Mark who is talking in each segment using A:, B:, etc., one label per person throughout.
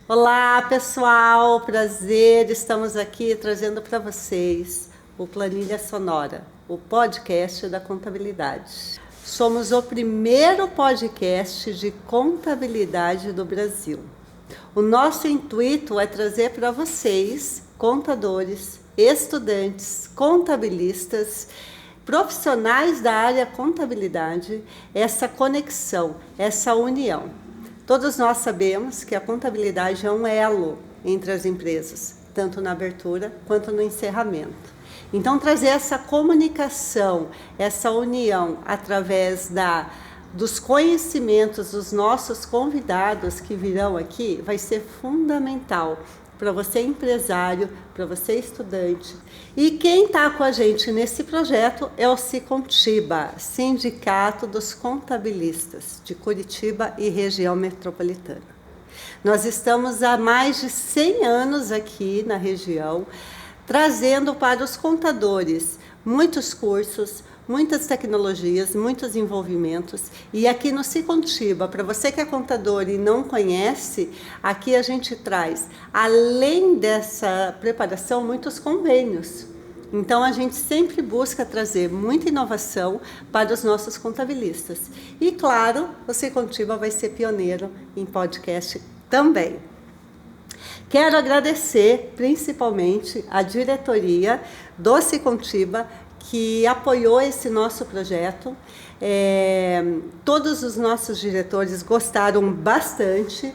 A: Olá pessoal, prazer, estamos aqui trazendo para vocês o Planilha Sonora, o podcast da contabilidade. Somos o primeiro podcast de contabilidade do Brasil. O nosso intuito é trazer para vocês, contadores, estudantes, contabilistas, profissionais da área contabilidade, essa conexão, essa união. Todos nós sabemos que a contabilidade é um elo entre as empresas, tanto na abertura quanto no encerramento. Então, trazer essa comunicação, essa união através dos conhecimentos dos nossos convidados que virão aqui vai ser fundamental para você empresário, para você estudante. E quem está com a gente nesse projeto é o Sicontiba, Sindicato dos Contabilistas de Curitiba e região metropolitana. Nós estamos há mais de 100 anos aqui na região, trazendo para os contadores muitos cursos, muitas tecnologias, muitos envolvimentos. E aqui no Sicontiba, para você que é contador e não conhece, aqui a gente traz, além dessa preparação, muitos convênios. Então a gente sempre busca trazer muita inovação para os nossos contabilistas. E claro, o Sicontiba vai ser pioneiro em podcast também. Quero agradecer principalmente a diretoria do Sicontiba que apoiou esse nosso projeto. Todos os nossos diretores gostaram bastante,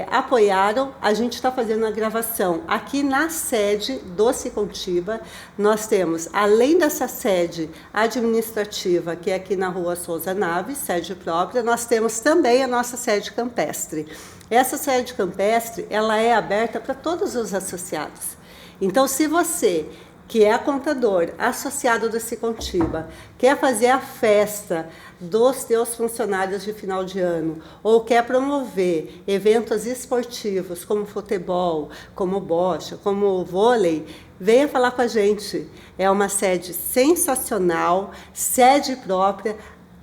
A: apoiaram. A gente está fazendo a gravação aqui na sede do Sicontiba. Nós temos, além dessa sede administrativa, que é aqui na Rua Souza Naves, sede própria, nós temos também a nossa sede campestre. Essa sede campestre, ela é aberta para todos os associados. Então, se você que é contador associado do Sicontiba, quer fazer a festa dos seus funcionários de final de ano, ou quer promover eventos esportivos como futebol, como bocha, como vôlei, venha falar com a gente. É uma sede sensacional, sede própria,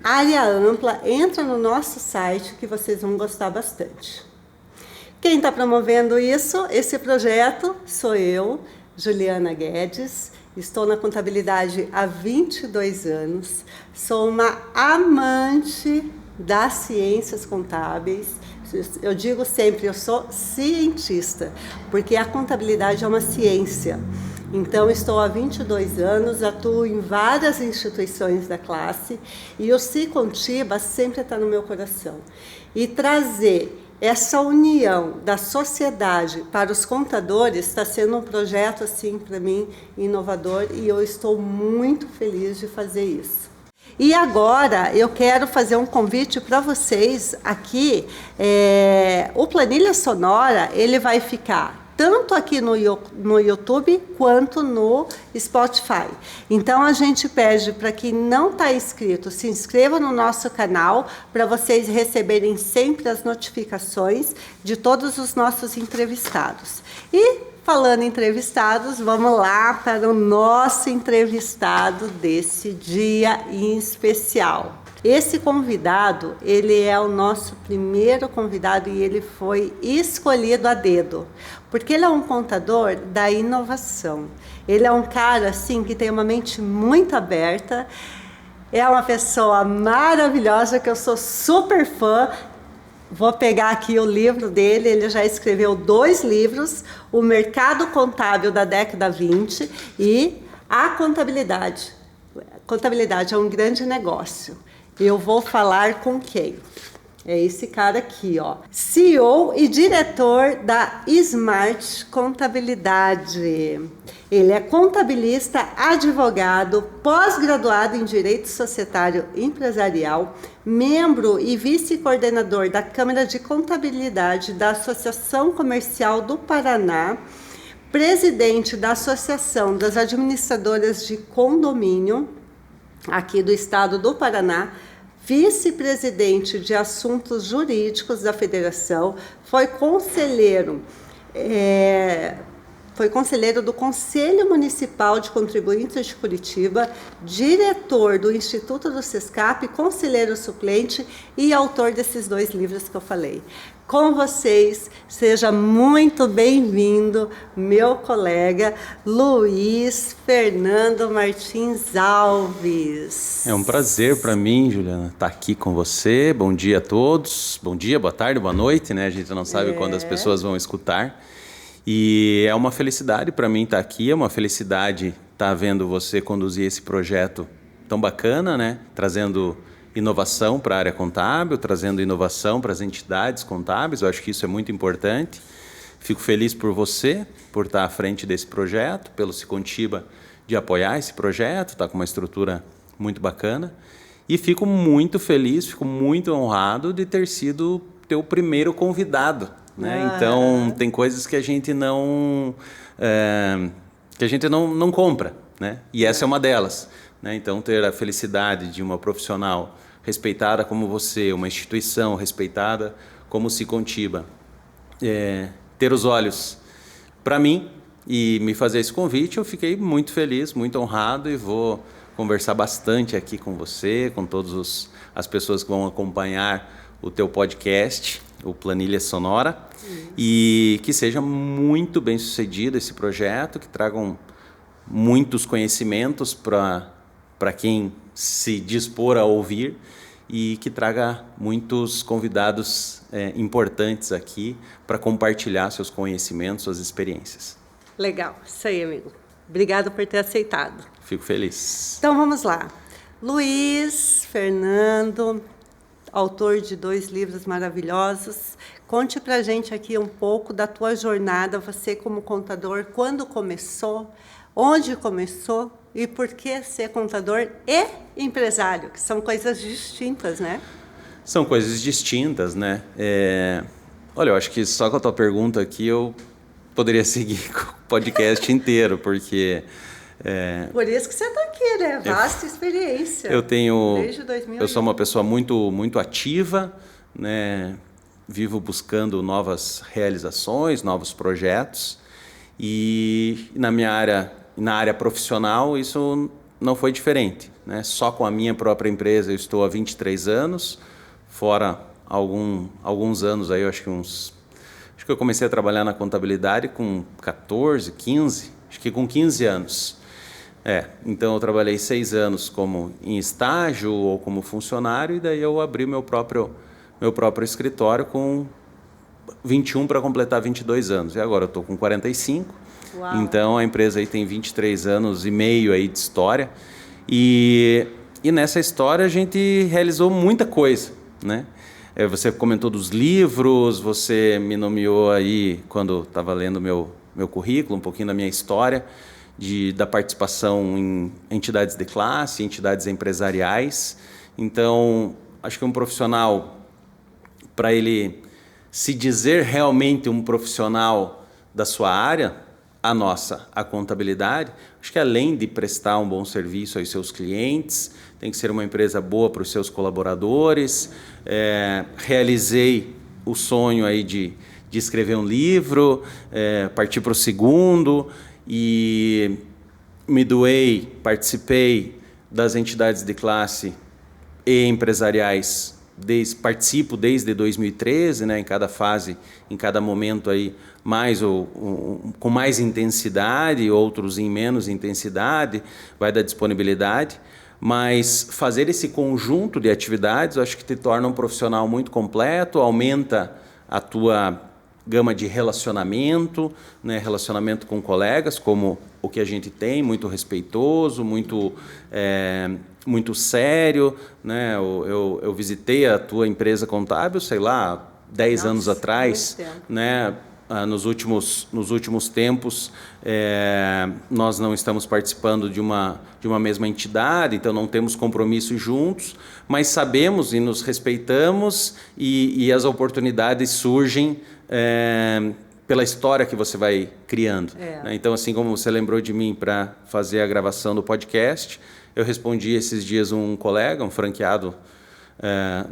A: área ampla. Entra no nosso site que vocês vão gostar bastante. Quem está promovendo esse projeto, sou eu, Juliana Guedes. Estou na contabilidade há 22 anos. Sou uma amante das ciências contábeis. Eu digo sempre, eu sou cientista, porque a contabilidade é uma ciência. Então, estou há 22 anos, atuo em várias instituições da classe e o Sicontiba sempre está no meu coração. E trazer essa união da sociedade para os contadores está sendo um projeto, assim, para mim, inovador, e eu estou muito feliz de fazer isso. E agora eu quero fazer um convite para vocês aqui. O Planilha Sonora, ele vai ficar tanto aqui no YouTube quanto no Spotify. Então a gente pede para quem não está inscrito, se inscreva no nosso canal para vocês receberem sempre as notificações de todos os nossos entrevistados. E falando em entrevistados, vamos lá para o nosso entrevistado desse dia em especial. Esse convidado, ele é o nosso primeiro convidado e ele foi escolhido a dedo, porque ele é um contador da inovação. Ele é um cara, assim, que tem uma mente muito aberta, é uma pessoa maravilhosa, que eu sou super fã. Vou pegar aqui o livro dele, ele já escreveu 2 livros, O Mercado Contábil da Década 20 e A Contabilidade. Contabilidade é um grande negócio. Eu vou falar com quem? É esse cara aqui, ó. CEO e diretor da Smart Contabilidade. Ele é contabilista, advogado, pós-graduado em Direito Societário Empresarial, membro e vice-coordenador da Câmara de Contabilidade da Associação Comercial do Paraná, presidente da Associação das Administradoras de Condomínio, aqui do estado do Paraná, vice-presidente de Assuntos Jurídicos da Federação, foi conselheiro Foi conselheiro do Conselho Municipal de Contribuintes de Curitiba, diretor do Instituto do SESCAP, conselheiro suplente e autor desses 2 livros que eu falei. Com vocês, seja muito bem-vindo, meu colega Luiz Fernando Martins Alves.
B: É um prazer para mim, Juliana, estar aqui com você. Bom dia a todos. Bom dia, boa tarde, boa noite, né? A gente não sabe quando as pessoas vão escutar. E é uma felicidade para mim estar aqui, é uma felicidade estar vendo você conduzir esse projeto tão bacana, né? Trazendo inovação para a área contábil, trazendo inovação para as entidades contábeis. Eu acho que isso é muito importante. Fico feliz por você, por estar à frente desse projeto, pelo Sicontiba de apoiar esse projeto, está com uma estrutura muito bacana. E fico muito feliz, fico muito honrado de ter sido teu primeiro convidado, né? Então, tem coisas que a gente não compra, né? E essa é uma delas, né? Então, ter a felicidade de uma profissional respeitada como você, uma instituição respeitada como o Sicontiba, ter os olhos para mim e me fazer esse convite, eu fiquei muito feliz, muito honrado e vou conversar bastante aqui com você, com todas as pessoas que vão acompanhar o teu podcast, o Planilha Sonora, e que seja muito bem sucedido esse projeto, que tragam muitos conhecimentos para quem se dispor a ouvir e que traga muitos convidados importantes aqui para compartilhar seus conhecimentos, suas experiências.
A: Legal, isso aí, amigo. Obrigado por ter aceitado.
B: Fico feliz.
A: Então vamos lá. Luiz Fernando, autor de 2 livros maravilhosos. Conte pra gente aqui um pouco da tua jornada, você como contador, quando começou, onde começou e por que ser contador e empresário, que são coisas distintas, né?
B: São coisas distintas, né? Olha, eu acho que só com a tua pergunta aqui eu poderia seguir com o podcast inteiro, porque...
A: Por isso que você está aqui, né? Vasta experiência.
B: Desde 2000. Eu sou uma pessoa muito, muito ativa, né? Vivo buscando novas realizações, novos projetos. E na minha área, na área profissional, isso não foi diferente, né? Só com a minha própria empresa eu estou há 23 anos, fora alguns anos aí, acho que eu comecei a trabalhar na contabilidade com 14, 15, acho que com 15 anos. Então eu trabalhei 6 anos como em estágio ou como funcionário e daí eu abri meu próprio escritório com 21 para completar 22 anos. E agora eu estou com 45. Uau. Então a empresa aí tem 23 anos e meio aí de história. E nessa história a gente realizou muita coisa, né? Você comentou dos livros, você me nomeou aí quando estava lendo meu currículo, um pouquinho da minha história, da participação em entidades de classe, entidades empresariais. Então, acho que um profissional, para ele se dizer realmente um profissional da sua área, a contabilidade, acho que além de prestar um bom serviço aos seus clientes, tem que ser uma empresa boa para os seus colaboradores. Realizei o sonho aí de escrever um livro, partir para o segundo, e me doei, participei das entidades de classe e empresariais, participo desde 2013, né, em cada fase, em cada momento aí, com mais intensidade, outros em menos intensidade, vai da disponibilidade, mas fazer esse conjunto de atividades, eu acho que te torna um profissional muito completo, aumenta a tua gama de relacionamento, né, relacionamento com colegas, como o que a gente tem, muito respeitoso, muito sério, né? Eu visitei a tua empresa contábil, sei lá, 10 anos atrás, né? Nos últimos tempos, nós não estamos participando de uma mesma entidade, então não temos compromissos juntos, mas sabemos e nos respeitamos e as oportunidades surgem pela história que você vai criando. Né? Então, assim como você lembrou de mim para fazer a gravação do podcast, eu respondi esses dias um colega, um franqueado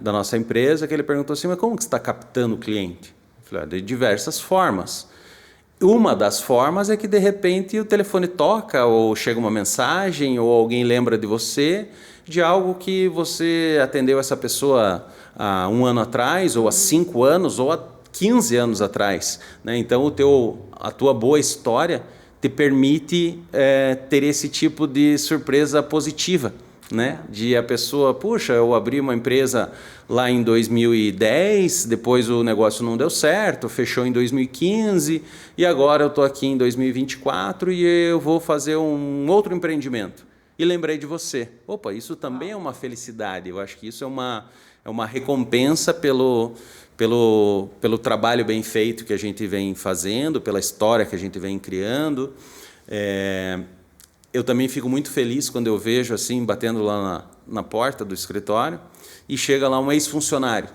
B: da nossa empresa, que ele perguntou assim, mas como que você está captando o cliente? Eu falei, de diversas formas. uma das formas é que, de repente, o telefone toca, ou chega uma mensagem, ou alguém lembra de você, de algo que você atendeu essa pessoa há 1 ano atrás, ou há 5 anos, ou há 15 anos atrás, né? Então, a tua boa história te permite ter esse tipo de surpresa positiva, né? De a pessoa, puxa, eu abri uma empresa lá em 2010, depois o negócio não deu certo, fechou em 2015 e agora eu estou aqui em 2024 e eu vou fazer um outro empreendimento. E lembrei de você. Opa, isso também é uma felicidade. Eu acho que isso é uma recompensa pelo trabalho bem feito que a gente vem fazendo, pela história que a gente vem criando. Eu também fico muito feliz quando eu vejo assim, batendo lá na porta do escritório, e chega lá um ex-funcionário.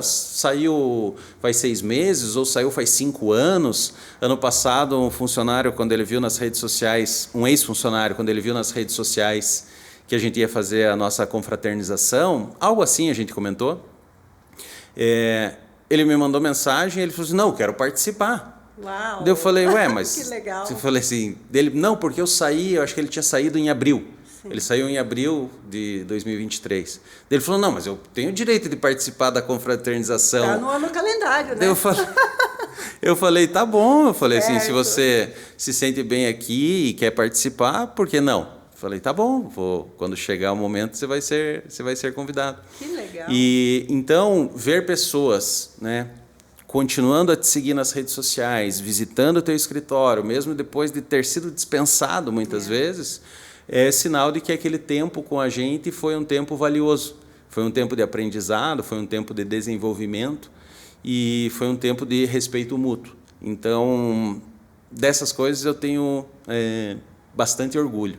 B: Saiu faz 6 meses, ou saiu faz 5 anos. Ano passado, um funcionário, quando ele viu nas redes sociais, um ex-funcionário, quando ele viu nas redes sociais que a gente ia fazer a nossa confraternização, algo assim a gente comentou, ele me mandou mensagem, ele falou assim, não, eu quero participar.
A: Uau!
B: Daí eu falei, ué, mas...
A: Que legal!
B: Eu falei assim, não, porque eu acho que ele tinha saído em abril.
A: Sim.
B: Ele saiu em abril de 2023. Daí ele falou, não, mas eu tenho o direito de participar da confraternização.
A: Está no calendário, né?
B: Daí eu falei, tá bom. Eu falei assim, se você se sente bem aqui e quer participar, por que não? Eu falei, tá bom, quando chegar o momento você vai ser convidado.
A: Que legal!
B: E então, ver pessoas, né, continuando a te seguir nas redes sociais, visitando o teu escritório, mesmo depois de ter sido dispensado muitas vezes, é sinal de que aquele tempo com a gente foi um tempo valioso. Foi um tempo de aprendizado, foi um tempo de desenvolvimento e foi um tempo de respeito mútuo. Então, dessas coisas eu tenho bastante orgulho.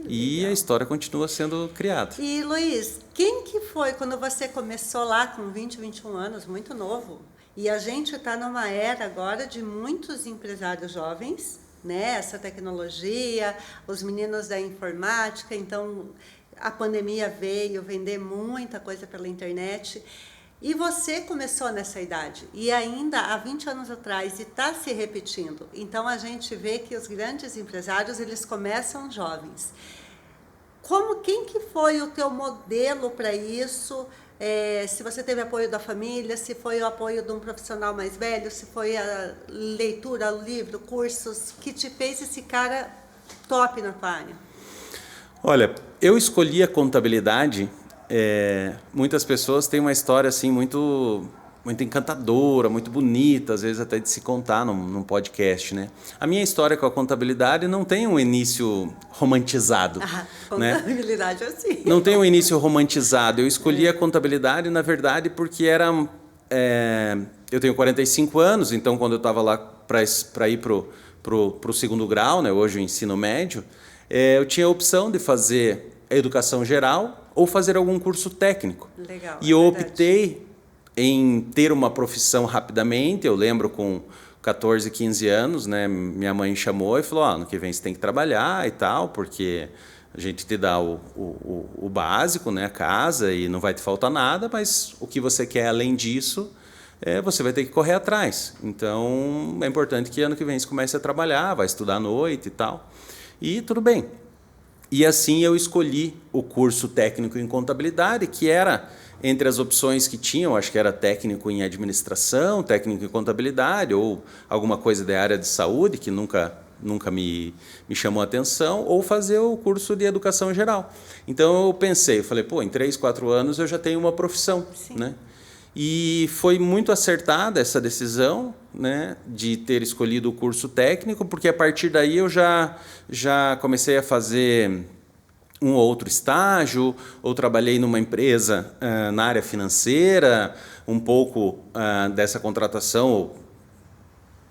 B: E a história continua sendo criada.
A: E, Luiz, quem que foi quando você começou lá com 20, 21 anos, muito novo? E a gente está numa era agora de muitos empresários jovens, né? Essa tecnologia, os meninos da informática, então a pandemia veio vender muita coisa pela internet. E você começou nessa idade, e ainda há 20 anos atrás, e está se repetindo. Então a gente vê que os grandes empresários, eles começam jovens. Quem que foi o teu modelo para isso? Se você teve apoio da família, se foi o apoio de um profissional mais velho, se foi a leitura, livro, cursos, que te fez esse cara top na tua área?
B: Olha, eu escolhi a contabilidade, muitas pessoas têm uma história assim muito encantadora, muito bonita, às vezes até de se contar num podcast, né? A minha história com a contabilidade não tem um início romantizado.
A: Contabilidade, né? Assim.
B: Não tem um início romantizado. Eu escolhi a contabilidade, na verdade, porque eu tenho 45 anos, então quando eu estava lá para ir para o segundo grau, né, hoje o ensino médio, eu tinha a opção de fazer a educação geral ou fazer algum curso técnico.
A: Legal,
B: e eu optei em ter uma profissão rapidamente. Eu lembro com 14, 15 anos, né, minha mãe chamou e falou, ano que vem você tem que trabalhar e tal, porque a gente te dá o básico, né, a casa, e não vai te faltar nada, mas o que você quer além disso, você vai ter que correr atrás. Então, é importante que ano que vem você comece a trabalhar, vai estudar à noite e tal. E tudo bem. E assim eu escolhi o curso técnico em contabilidade, que era, entre as opções que tinham, acho que era técnico em administração, técnico em contabilidade, ou alguma coisa da área de saúde, que nunca me chamou a atenção, ou fazer o curso de educação geral. Então eu pensei, eu falei, em 3, 4 anos eu já tenho uma profissão.
A: Sim.
B: Né? E foi muito acertada essa decisão, né, de ter escolhido o curso técnico, porque a partir daí eu já comecei a fazer um ou outro estágio, ou trabalhei numa empresa na área financeira, um pouco dessa contratação,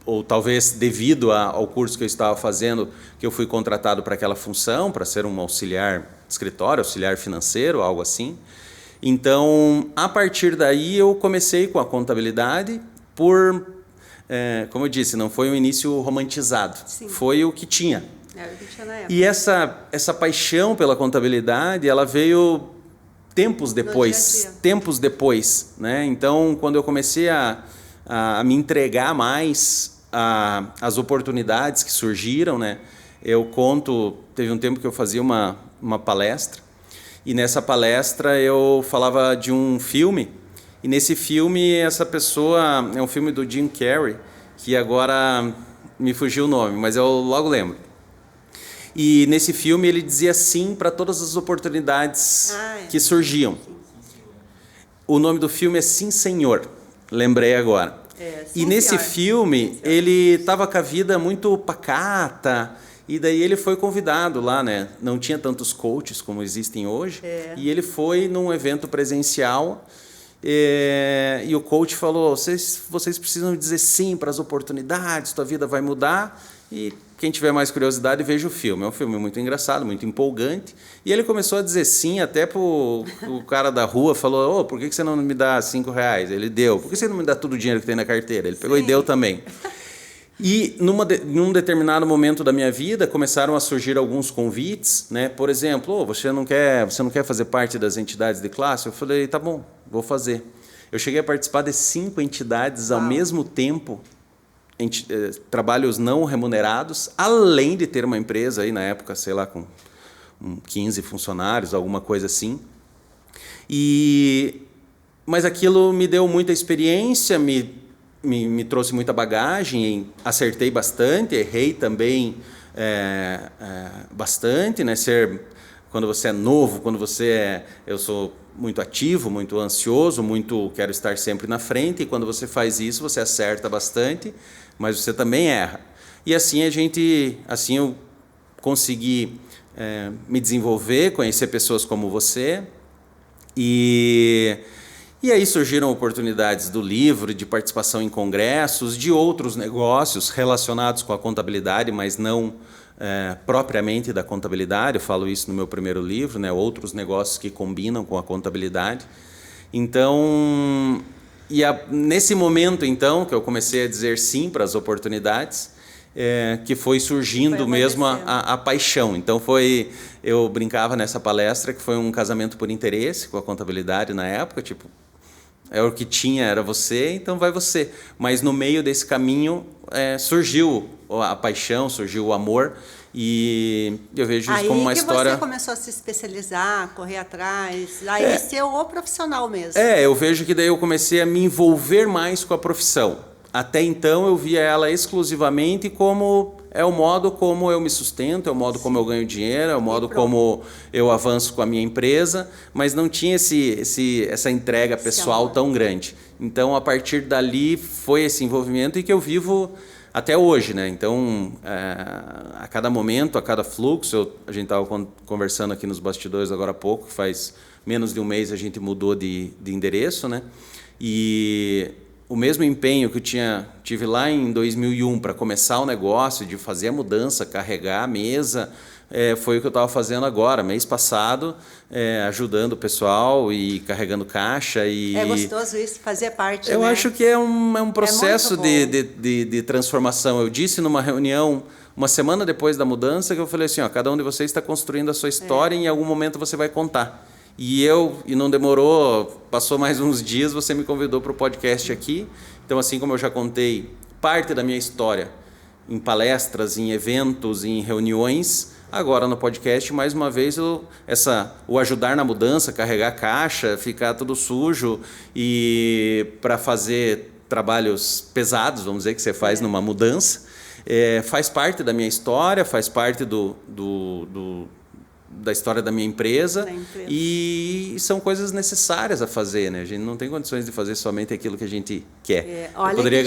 B: ou talvez devido ao curso que eu estava fazendo, que eu fui contratado para aquela função, para ser um auxiliar de escritório, auxiliar financeiro, algo assim. Então, a partir daí, eu comecei com a contabilidade como eu disse, não foi um início romantizado.
A: Sim.
B: Foi o que tinha.
A: Era o que tinha na época.
B: E essa paixão pela contabilidade, ela veio tempos depois.
A: Dia a dia.
B: Tempos depois, né? Então, quando eu comecei a me entregar mais as oportunidades que surgiram, né? Teve um tempo que eu fazia uma palestra, e nessa palestra eu falava de um filme, e nesse filme essa pessoa, é um filme do Jim Carrey, que agora me fugiu o nome, mas eu logo lembro. E nesse filme ele dizia sim para todas as oportunidades que surgiam. O nome do filme é Sim, Senhor. Lembrei agora. E nesse filme ele estava com a vida muito pacata, e daí ele foi convidado lá, né? Não tinha tantos coaches como existem hoje. E ele foi num evento presencial, e o coach falou: vocês precisam dizer sim para as oportunidades, tua vida vai mudar. E quem tiver mais curiosidade, veja o filme. É um filme muito engraçado, muito empolgante. E ele começou a dizer sim, até o cara da rua falou: por que você não me dá R$5? Ele deu. Por que você não me dá todo o dinheiro que tem na carteira? Ele pegou e deu também. E num determinado momento da minha vida, começaram a surgir alguns convites, né? Por exemplo, você não quer fazer parte das entidades de classe? Eu falei: tá bom, vou fazer. Eu cheguei a participar de 5 entidades ao mesmo tempo, trabalhos não remunerados, além de ter uma empresa aí na época, sei lá, com 15 funcionários, alguma coisa assim. Mas aquilo me deu muita experiência, me trouxe muita bagagem, acertei bastante, errei também bastante, né? Quando você é novo, eu sou muito ativo, muito ansioso, quero estar sempre na frente, e quando você faz isso, você acerta bastante, mas você também erra. E assim eu consegui me desenvolver, conhecer pessoas como você, e aí surgiram oportunidades do livro, de participação em congressos, de outros negócios relacionados com a contabilidade, mas não propriamente da contabilidade. Eu falo isso no meu primeiro livro, né? Outros negócios que combinam com a contabilidade. Então, nesse momento, então, que eu comecei a dizer sim para as oportunidades, que foi surgindo mesmo a paixão. Então eu brincava nessa palestra que foi um casamento por interesse com a contabilidade na época, tipo, é o que tinha, era você, então vai você. Mas no meio desse caminho surgiu a paixão, surgiu o amor, e eu vejo isso como uma história...
A: Aí que você começou a se especializar, correr atrás, aí ser o profissional mesmo.
B: Eu vejo que daí eu comecei a me envolver mais com a profissão. Até então eu via ela exclusivamente como é o modo como eu me sustento, é o modo como eu ganho dinheiro, é o modo como eu avanço com a minha empresa, mas não tinha essa entrega pessoal tão grande. Então, a partir dali foi esse envolvimento e que eu vivo até hoje, né? Então, a cada momento, a cada fluxo, a gente estava conversando aqui nos bastidores agora há pouco, faz menos de um mês a gente mudou de endereço, né? E o mesmo empenho que eu tive lá em 2001 para começar o negócio, de fazer a mudança, carregar a mesa, foi o que eu estava fazendo agora, mês passado, ajudando o pessoal e carregando caixa.
A: É gostoso isso, fazer parte,
B: Eu acho que é um processo
A: muito
B: de transformação. Eu disse numa reunião, uma semana depois da mudança, que eu falei assim, cada um de vocês está construindo a sua história e em algum momento você vai contar. E não demorou, passou mais uns dias, você me convidou para o podcast aqui. Então, assim como eu já contei parte da minha história em palestras, em eventos, em reuniões, agora no podcast, mais uma vez, o ajudar na mudança, carregar caixa, ficar tudo sujo, e para fazer trabalhos pesados, vamos dizer, que você faz numa mudança, faz parte da minha história, faz parte da história da minha empresa, e são coisas necessárias a fazer, né? A gente não tem condições de fazer somente aquilo que a gente quer. Eu poderia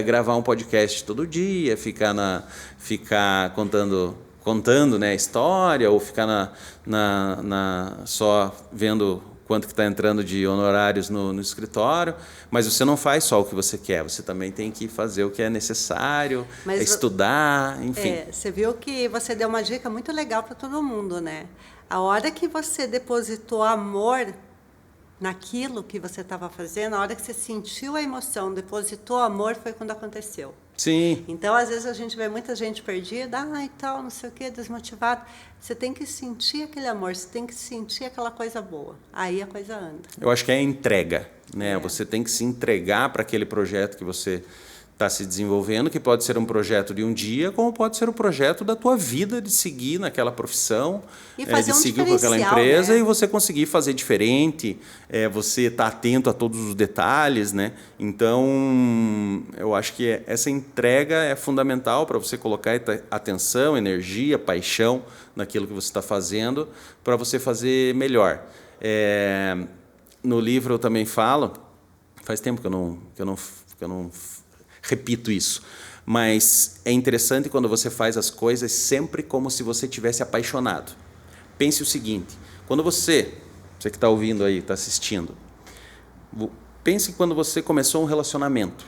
B: gravar um podcast todo dia, ficar contando, né, a história, ou ficar só vendo quanto que está entrando de honorários no escritório, mas você não faz só o que você quer, você também tem que fazer o que é necessário, estudar, enfim.
A: Você viu que você deu uma dica muito legal para todo mundo, né? A hora que você depositou amor naquilo que você estava fazendo, a hora que você sentiu a emoção, depositou amor, foi quando aconteceu.
B: Sim.
A: Então, às vezes, a gente vê muita gente perdida, e tal, não sei o quê, desmotivado. Você tem que sentir aquele amor, você tem que sentir aquela coisa boa. Aí a coisa anda.
B: Eu acho que é a entrega, né? Você tem que se entregar para aquele projeto que você está se desenvolvendo, que pode ser um projeto de um dia, como pode ser um projeto da tua vida, de seguir naquela profissão,
A: de
B: seguir com aquela empresa,
A: né?
B: E você conseguir fazer diferente, você estar atento a todos os detalhes, né? Então, eu acho que essa entrega é fundamental para você colocar atenção, energia, paixão naquilo que você está fazendo, para você fazer melhor. No livro eu também falo, faz tempo que eu não repito isso, mas é interessante quando você faz as coisas sempre como se você tivesse apaixonado. Pense o seguinte, quando você que está ouvindo aí, está assistindo, pense quando você começou um relacionamento.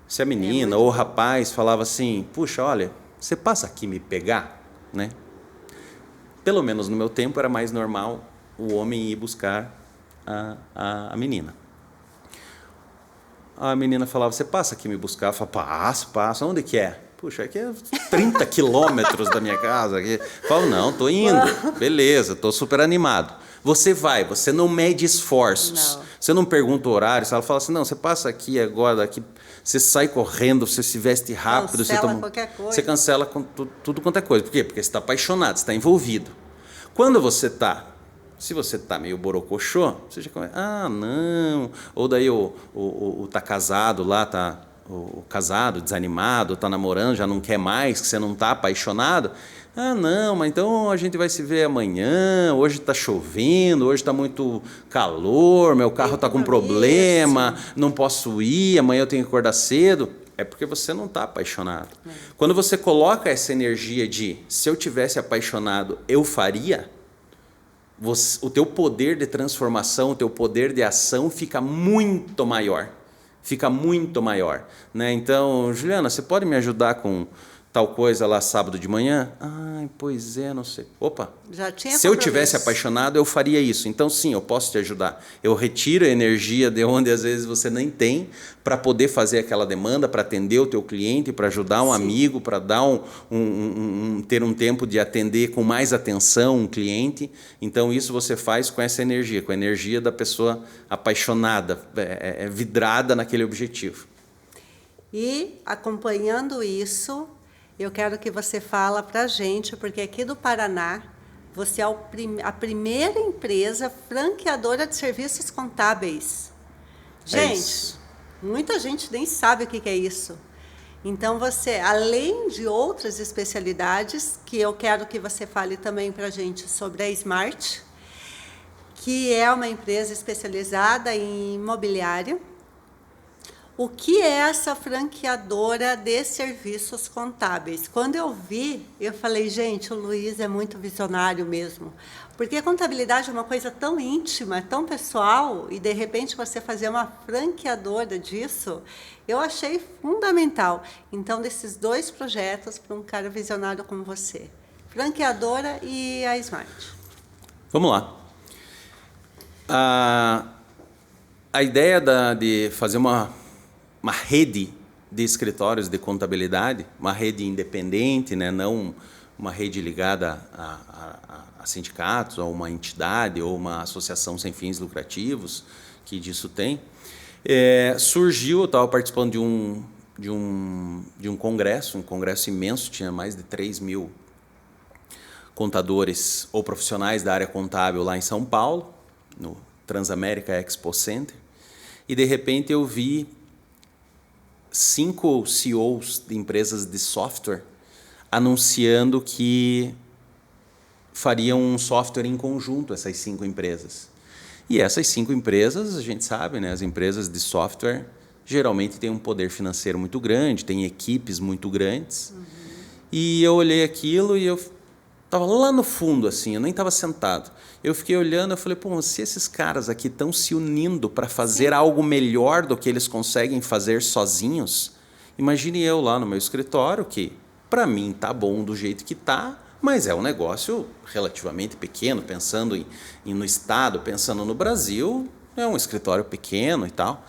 B: Se a menina ou o rapaz falava assim, puxa, olha, você passa aqui me pegar, né? Pelo menos no meu tempo era mais normal o homem ir buscar a menina. A menina falava, você passa aqui me buscar? Eu falava, passo. Onde que é? Puxa, aqui é 30 quilômetros da minha casa. Aqui. Eu falo, não, estou indo. Beleza, estou super animado. Você vai, você não mede esforços. Não. Você não pergunta o horário. Ela fala assim, não, você passa aqui agora, daqui, você sai correndo, você se veste rápido.
A: Cancela qualquer coisa.
B: Você cancela tudo quanto é coisa. Por quê? Porque você está apaixonado, você está envolvido. Quando você está... Se você está meio borocochô, você já começa, não. Ou daí o tá casado lá, tá o casado, desanimado, tá namorando, já não quer mais, que você não está apaixonado. Não, mas então a gente vai se ver amanhã, hoje está chovendo, hoje está muito calor, meu carro está com problema, não posso ir, amanhã eu tenho que acordar cedo. É porque você não está apaixonado. Quando você coloca essa energia de, se eu tivesse apaixonado, eu faria... o teu poder de transformação, o teu poder de ação fica muito maior. Né? Então, Juliana, você pode me ajudar com tal coisa lá sábado de manhã? Pois é, não sei. Opa, se eu tivesse apaixonado, eu faria isso. Então, sim, eu posso te ajudar. Eu retiro a energia de onde às vezes você nem tem para poder fazer aquela demanda, para atender o teu cliente, para ajudar um amigo, para dar ter um tempo de atender com mais atenção um cliente. Então, isso você faz com essa energia, com a energia da pessoa apaixonada, vidrada naquele objetivo.
A: E, acompanhando isso... Eu quero que você fala para a gente, porque aqui do Paraná, você é a primeira empresa franqueadora de serviços contábeis. Gente, muita gente nem sabe o que é isso. Então, você, além de outras especialidades, que eu quero que você fale também para a gente sobre a Smart, que é uma empresa especializada em imobiliário. O que é essa franqueadora de serviços contábeis? Quando eu vi, eu falei, gente, o Luiz é muito visionário mesmo. Porque a contabilidade é uma coisa tão íntima, tão pessoal, e de repente você fazer uma franqueadora disso, eu achei fundamental. Então, desses dois projetos para um cara visionário como você. Franqueadora e a Smart.
B: Vamos lá. A ideia de fazer uma rede de escritórios de contabilidade, uma rede independente, né? Não uma rede ligada a sindicatos, ou uma entidade, ou uma associação sem fins lucrativos, que disso tem. Surgiu, eu estava participando de um congresso imenso, tinha mais de 3.000 contadores ou profissionais da área contábil lá em São Paulo, no Transamérica Expo Center, e de repente eu vi 5 CEOs de empresas de software anunciando que fariam um software em conjunto, essas 5 empresas. E essas 5 empresas, a gente sabe, né, as empresas de software geralmente têm um poder financeiro muito grande, têm equipes muito grandes. E eu olhei aquilo e eu estava lá no fundo, assim, eu nem estava sentado. Eu fiquei olhando, eu falei, se esses caras aqui estão se unindo para fazer algo melhor do que eles conseguem fazer sozinhos, imagine eu lá no meu escritório, que para mim tá bom do jeito que tá, mas é um negócio relativamente pequeno, pensando no Estado, pensando no Brasil, é um escritório pequeno e tal.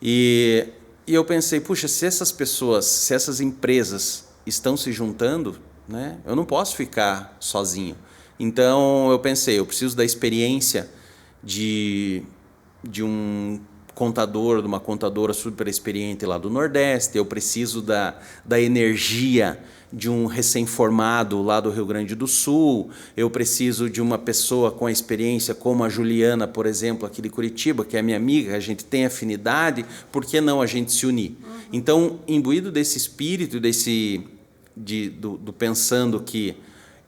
B: E eu pensei, puxa, se essas pessoas, se essas empresas estão se juntando, né, eu não posso ficar sozinho. Então, eu pensei, eu preciso da experiência de um contador de uma contadora super experiente lá do Nordeste, eu preciso da energia de um recém-formado lá do Rio Grande do Sul, eu preciso de uma pessoa com a experiência como a Juliana, por exemplo, aqui de Curitiba, que é minha amiga, a gente tem afinidade, por que não a gente se unir? Então, imbuído desse espírito, do pensando que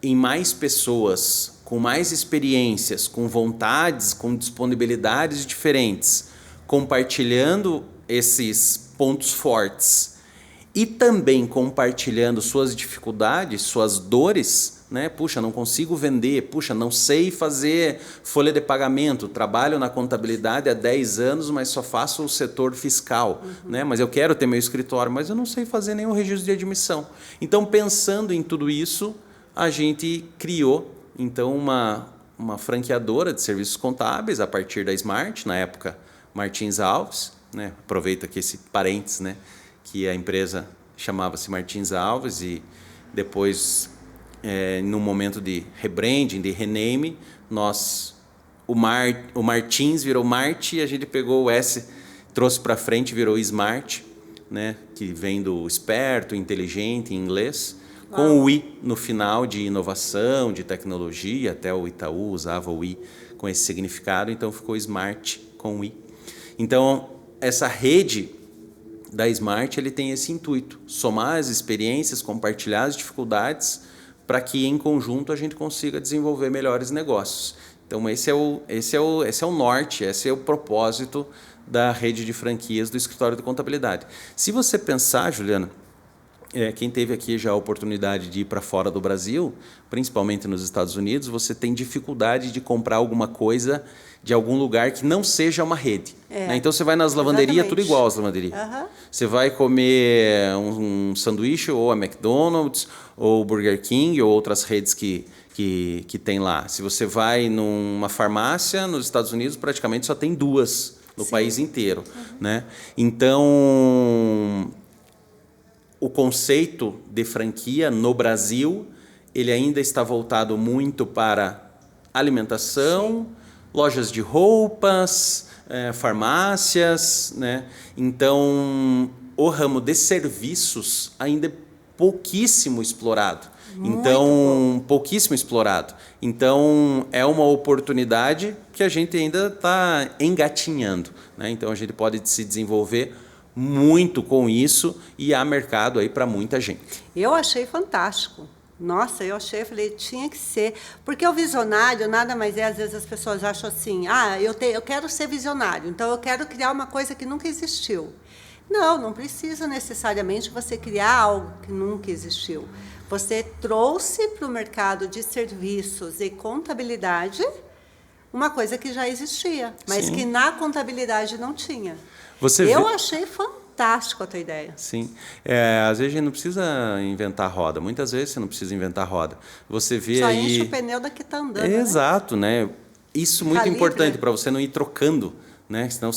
B: em mais pessoas, com mais experiências, com vontades, com disponibilidades diferentes, compartilhando esses pontos fortes e também compartilhando suas dificuldades, suas dores, né? Puxa, não consigo vender, puxa, não sei fazer folha de pagamento, trabalho na contabilidade há 10 anos, mas só faço o setor fiscal, né? Mas eu quero ter meu escritório, mas eu não sei fazer nenhum registro de admissão. Então, pensando em tudo isso, a gente criou então uma franqueadora de serviços contábeis a partir da Smart, na época Martins Alves, né? Aproveito aqui esse parênteses, né? Que a empresa chamava-se Martins Alves e depois, num momento de rebranding, de rename, o Martins virou Mart e a gente pegou o S, trouxe para frente, virou Smart, né? Que vem do esperto, inteligente em inglês, com o I no final de inovação, de tecnologia, até o Itaú usava o I com esse significado, então ficou Smart com o I. Então, essa rede da Smart, ele tem esse intuito, somar as experiências, compartilhar as dificuldades, para que em conjunto a gente consiga desenvolver melhores negócios. Então esse é o norte, esse é o propósito da rede de franquias do escritório de contabilidade. Se você pensar, Juliana, quem teve aqui já a oportunidade de ir para fora do Brasil, principalmente nos Estados Unidos, você tem dificuldade de comprar alguma coisa de algum lugar que não seja uma rede. Né? Então, você vai nas lavanderias, tudo igual às lavanderias. Você vai comer um sanduíche, ou a McDonald's, ou Burger King, ou outras redes que tem lá. Se você vai numa farmácia, nos Estados Unidos, praticamente só tem 2 no país inteiro. Né? Então, o conceito de franquia no Brasil, ele ainda está voltado muito para alimentação, lojas de roupas, farmácias, né? Então, o ramo de serviços ainda é pouquíssimo explorado. Pouquíssimo explorado. Então, é uma oportunidade que a gente ainda está engatinhando, né? Então, a gente pode se desenvolver muito com isso e há mercado aí para muita gente.
A: Eu achei fantástico. Nossa, eu falei, tinha que ser. Porque o visionário nada mais é, às vezes as pessoas acham assim, eu quero ser visionário, então eu quero criar uma coisa que nunca existiu. Não precisa necessariamente você criar algo que nunca existiu. Você trouxe para o mercado de serviços e contabilidade uma coisa que já existia, mas que na contabilidade não tinha. Eu achei fantástico a tua ideia.
B: Sim. Às vezes a gente não precisa inventar roda. Muitas vezes você não precisa inventar roda. Você vê
A: só
B: aí...
A: enche o pneu da que está andando.
B: Exato, né? Isso é muito importante para você não ir trocando. Né? Senão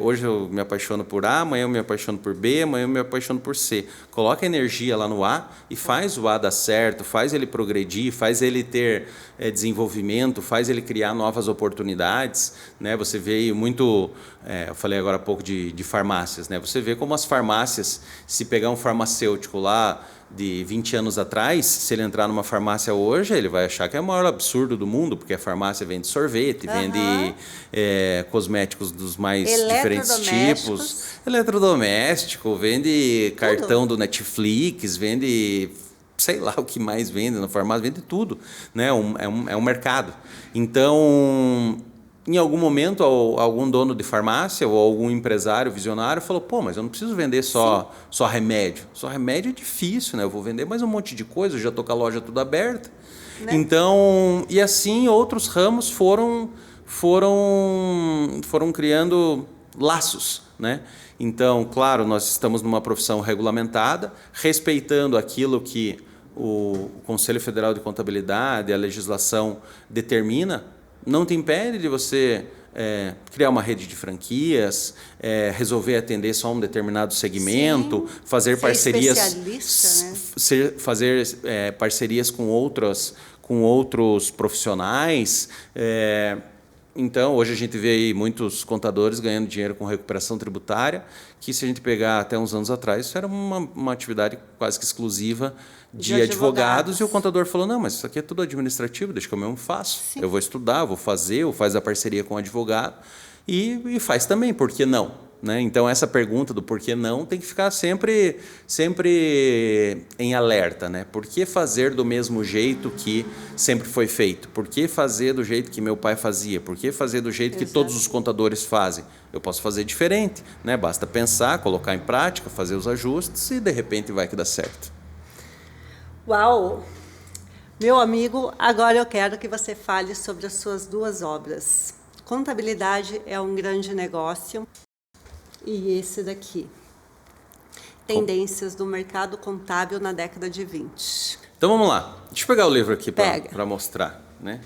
B: hoje eu me apaixono por A, amanhã eu me apaixono por B, amanhã eu me apaixono por C. Coloca energia lá no A e faz o A dar certo, faz ele progredir, faz ele ter desenvolvimento, faz ele criar novas oportunidades. Né? Você vê muito, eu falei agora há pouco de farmácias, né? Você vê como as farmácias, se pegar um farmacêutico lá de 20 anos atrás, se ele entrar numa farmácia hoje, ele vai achar que é o maior absurdo do mundo, porque a farmácia vende sorvete, vende cosméticos dos mais diferentes tipos, eletrodoméstico, vende cartão do Netflix, vende, sei lá o que mais vende na farmácia, vende tudo. Né? É um mercado. Então, em algum momento, algum dono de farmácia ou algum empresário visionário falou, mas eu não preciso vender só remédio. Só remédio é difícil, né? Eu vou vender mais um monte de coisa, eu já estou com a loja toda aberta. Né? Então, e assim outros ramos foram criando laços, né? Então, claro, nós estamos numa profissão regulamentada, respeitando aquilo que o Conselho Federal de Contabilidade, a legislação determina. Não te impede de você criar uma rede de franquias, resolver atender só um determinado segmento, fazer parcerias, né? Fazer parcerias com outros profissionais. Então, hoje a gente vê aí muitos contadores ganhando dinheiro com recuperação tributária, que se a gente pegar até uns anos atrás, isso era uma atividade quase que exclusiva de advogados. E o contador falou, não, mas isso aqui é tudo administrativo, deixa que eu mesmo faço. Sim. Eu vou estudar, vou fazer, ou faz a parceria com o advogado, e faz também, por que não? Né? Então, essa pergunta do por que não tem que ficar sempre em alerta. Né? Por que fazer do mesmo jeito que sempre foi feito? Por que fazer do jeito que meu pai fazia? Por que fazer do jeito que todos os contadores fazem? Eu posso fazer diferente. Né? Basta pensar, colocar em prática, fazer os ajustes e, de repente, vai que dá certo.
A: Uau! Meu amigo, agora eu quero que você fale sobre as suas 2 obras. Contabilidade é um grande negócio. E esse daqui, Tendências do Mercado Contábil na década de 20.
B: Então vamos lá, deixa eu pegar o livro aqui para mostrar. Né?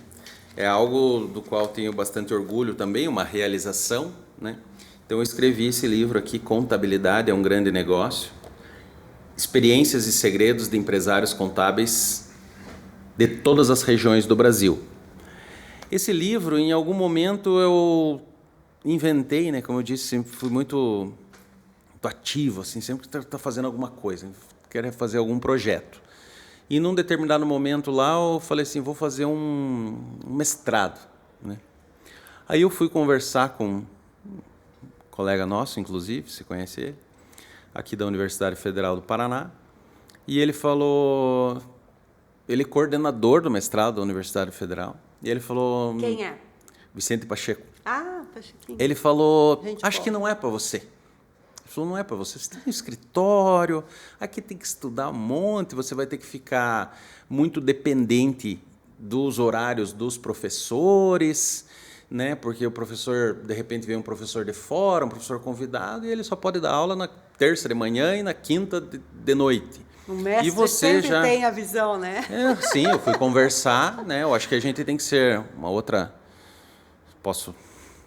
B: É algo do qual tenho bastante orgulho também, uma realização. Né? Então eu escrevi esse livro aqui, Contabilidade é um Grande Negócio, Experiências e Segredos de Empresários Contábeis de todas as regiões do Brasil. Esse livro, em algum momento, eu inventei, né? Como eu disse, sempre fui muito ativo, assim, sempre tá fazendo alguma coisa, quero fazer algum projeto. E num determinado momento lá, eu falei assim, vou fazer um mestrado. Né? Aí eu fui conversar com um colega nosso, inclusive, você conhece ele, aqui da Universidade Federal do Paraná, e ele falou, ele é coordenador do mestrado da Universidade Federal, e ele falou...
A: Quem é?
B: Vicente Pacheco.
A: Ah, Pachequinho.
B: Ele falou, acho que não é para você. Ele falou, não é para você. Você tem um escritório, aqui tem que estudar um monte, você vai ter que ficar muito dependente dos horários dos professores, né? Porque o professor, de repente, vem um professor de fora, um professor convidado, e ele só pode dar aula na terça de manhã e na quinta de noite.
A: O mestre
B: e você
A: sempre
B: já
A: tem a visão, né?
B: Sim, eu fui conversar, né? Eu acho que a gente tem que ser uma outra...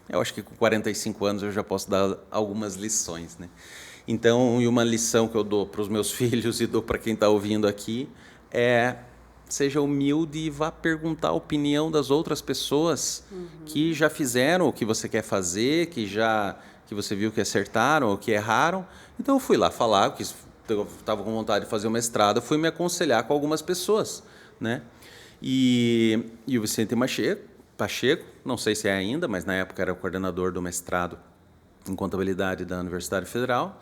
B: Eu acho que com 45 anos eu já posso dar algumas lições, né? Então, e uma lição que eu dou para os meus filhos e dou para quem está ouvindo aqui é: seja humilde e vá perguntar a opinião das outras pessoas que já fizeram o que você quer fazer, que você viu que acertaram ou que erraram. Então, eu fui lá falar, que eu estava com vontade de fazer o mestrado, fui me aconselhar com algumas pessoas, né? E o Vicente Pacheco, não sei se é ainda, mas na época era o coordenador do mestrado em contabilidade da Universidade Federal,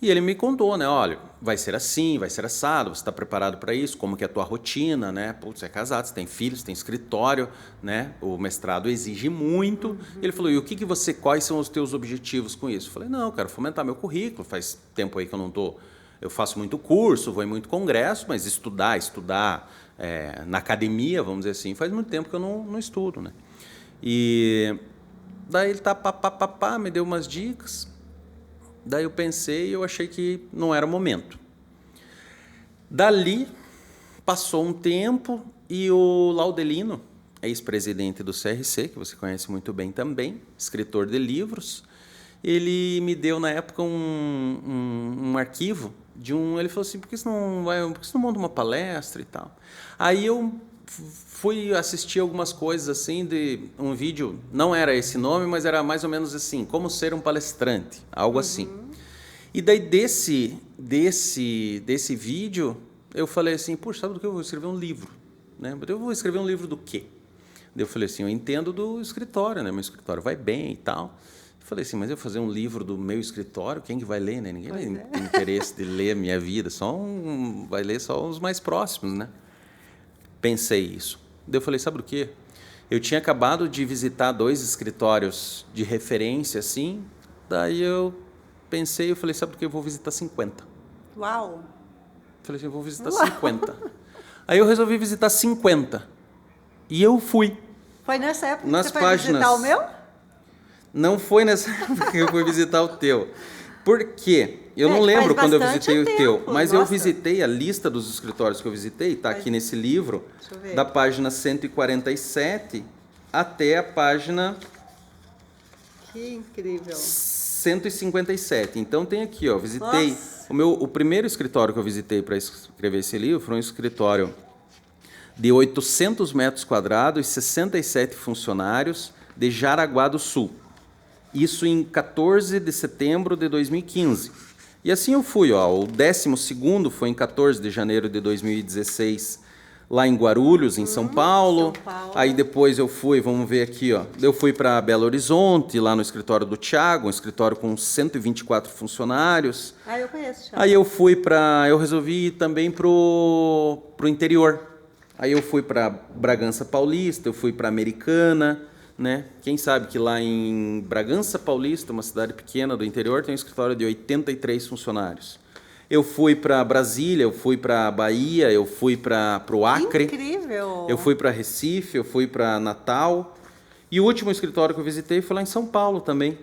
B: e ele me contou, né, olha, vai ser assim, vai ser assado, você está preparado para isso, como que é a tua rotina, né? Putz, você é casado, você tem filhos, tem escritório, né? O mestrado exige muito. Ele falou, e quais são os teus objetivos com isso? Eu falei, não, eu quero fomentar meu currículo, faz tempo aí que eu faço muito curso, vou em muito congresso, mas estudar na academia, vamos dizer assim, faz muito tempo que eu não estudo, né? E daí ele me deu umas dicas, daí eu pensei e eu achei que não era o momento. Dali, passou um tempo e o Laudelino, ex-presidente do CRC, que você conhece muito bem também, escritor de livros, ele me deu na época um arquivo ele falou assim, por que você não monta uma palestra e tal? Aí eu fui assistir algumas coisas assim, de um vídeo, não era esse nome, mas era mais ou menos assim, como ser um palestrante, algo assim. E daí desse vídeo, eu falei assim, puxa, sabe do que eu vou escrever um livro? Né? Eu vou escrever um livro do quê? Daí eu falei assim, eu entendo do escritório, né? Meu escritório vai bem e tal. Falei assim, mas eu fazer um livro do meu escritório, quem que vai ler, né? Ninguém tem interesse de ler a minha vida, vai ler só os mais próximos, né? Pensei isso. Daí eu falei, sabe o quê? Eu tinha acabado de visitar 2 escritórios de referência, assim, daí eu falei, sabe o quê? Eu vou visitar 50.
A: Uau!
B: Falei assim, eu vou visitar 50. Aí eu resolvi visitar 50. E eu fui.
A: Foi nessa época que você foi visitar o meu?
B: Não foi nessa época que eu fui visitar o teu. Por quê? Eu não lembro quando eu visitei o teu, mas eu visitei a lista dos escritórios que eu visitei, está aqui nesse livro, da página 147 até a página...
A: Que incrível!
B: 157. Então tem aqui, ó, visitei... O primeiro escritório que eu visitei para escrever esse livro foi um escritório de 800 metros quadrados, 67 funcionários, de Jaraguá do Sul. Isso em 14 de setembro de 2015. E assim eu fui. O 12º foi em 14 de janeiro de 2016, lá em Guarulhos, em São Paulo. Aí depois eu fui, vamos ver aqui, eu fui para Belo Horizonte, lá no escritório do Thiago, um escritório com 124 funcionários.
A: Eu conheço, Thiago.
B: Aí eu resolvi ir também pro interior. Aí eu fui para Bragança Paulista, eu fui para Americana, né? Quem sabe que lá em Bragança Paulista, uma cidade pequena do interior, tem um escritório de 83 funcionários. Eu fui para Brasília, eu fui para Bahia, eu fui para o Acre.
A: Incrível!
B: Eu fui para Recife, eu fui para Natal. E o último escritório que eu visitei foi lá em São Paulo também.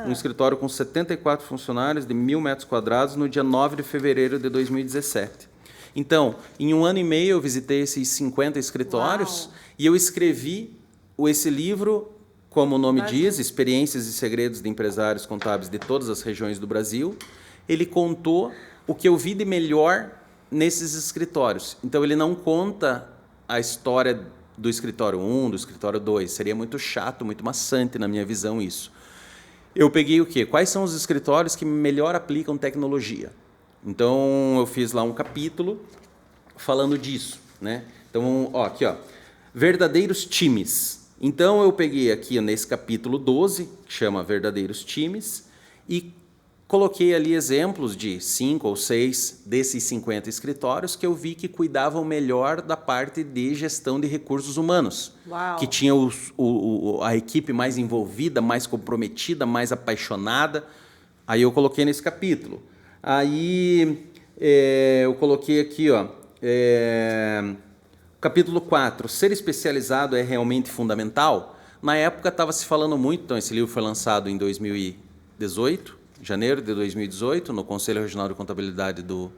B: Um escritório com 74 funcionários, de 1.000 metros quadrados, no dia 9 de fevereiro de 2017. Então, em 1 ano e meio, eu visitei esses 50 escritórios. Uau. E eu escrevi esse livro, como o nome diz, Experiências e Segredos de Empresários Contábeis de Todas as Regiões do Brasil. Ele contou o que eu vi de melhor nesses escritórios. Então, ele não conta a história do escritório 1, do escritório 2. Seria muito chato, muito maçante, na minha visão, isso. Eu peguei o quê? Quais são os escritórios que melhor aplicam tecnologia? Então, eu fiz lá um capítulo falando disso, né? Então, aqui, verdadeiros times. Então, eu peguei aqui nesse capítulo 12, que chama Verdadeiros Times, e coloquei ali exemplos de 5 ou 6 desses 50 escritórios que eu vi que cuidavam melhor da parte de gestão de recursos humanos.
A: Uau.
B: Que tinha a equipe mais envolvida, mais comprometida, mais apaixonada. Aí eu coloquei nesse capítulo. Aí eu coloquei aqui, capítulo 4, ser especializado é realmente fundamental? Na época estava se falando muito, então esse livro foi lançado em 2018, janeiro de 2018, no Conselho Regional de Contabilidade do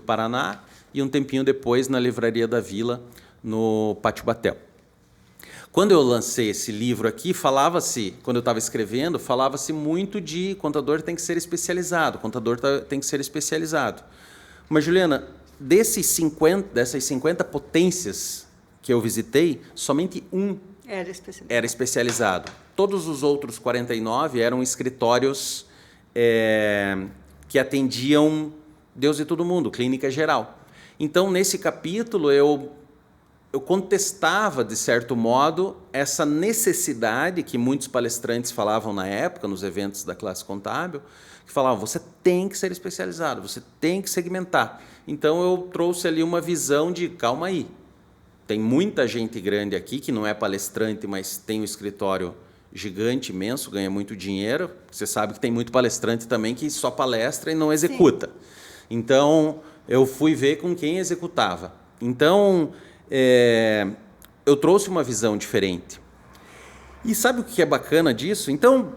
B: Paraná, e um tempinho depois na Livraria da Vila, no Pátio Batel. Quando eu lancei esse livro aqui, quando eu estava escrevendo, falava-se muito de contador tem que ser especializado, tem que ser especializado. Mas, Juliana, dessas 50 potências que eu visitei, somente um era especializado. Todos os outros 49 eram escritórios que atendiam Deus e todo mundo, clínica geral. Então, nesse capítulo, eu contestava, de certo modo, essa necessidade que muitos palestrantes falavam na época, nos eventos da classe contábil, que falavam, você tem que ser especializado, você tem que segmentar. Então, eu trouxe ali uma visão de, calma aí, tem muita gente grande aqui que não é palestrante, mas tem um escritório gigante, imenso, ganha muito dinheiro. Você sabe que tem muito palestrante também que só palestra e não executa. Sim. Então, eu fui ver com quem executava. Então, eu trouxe uma visão diferente. E sabe o que é bacana disso? Então,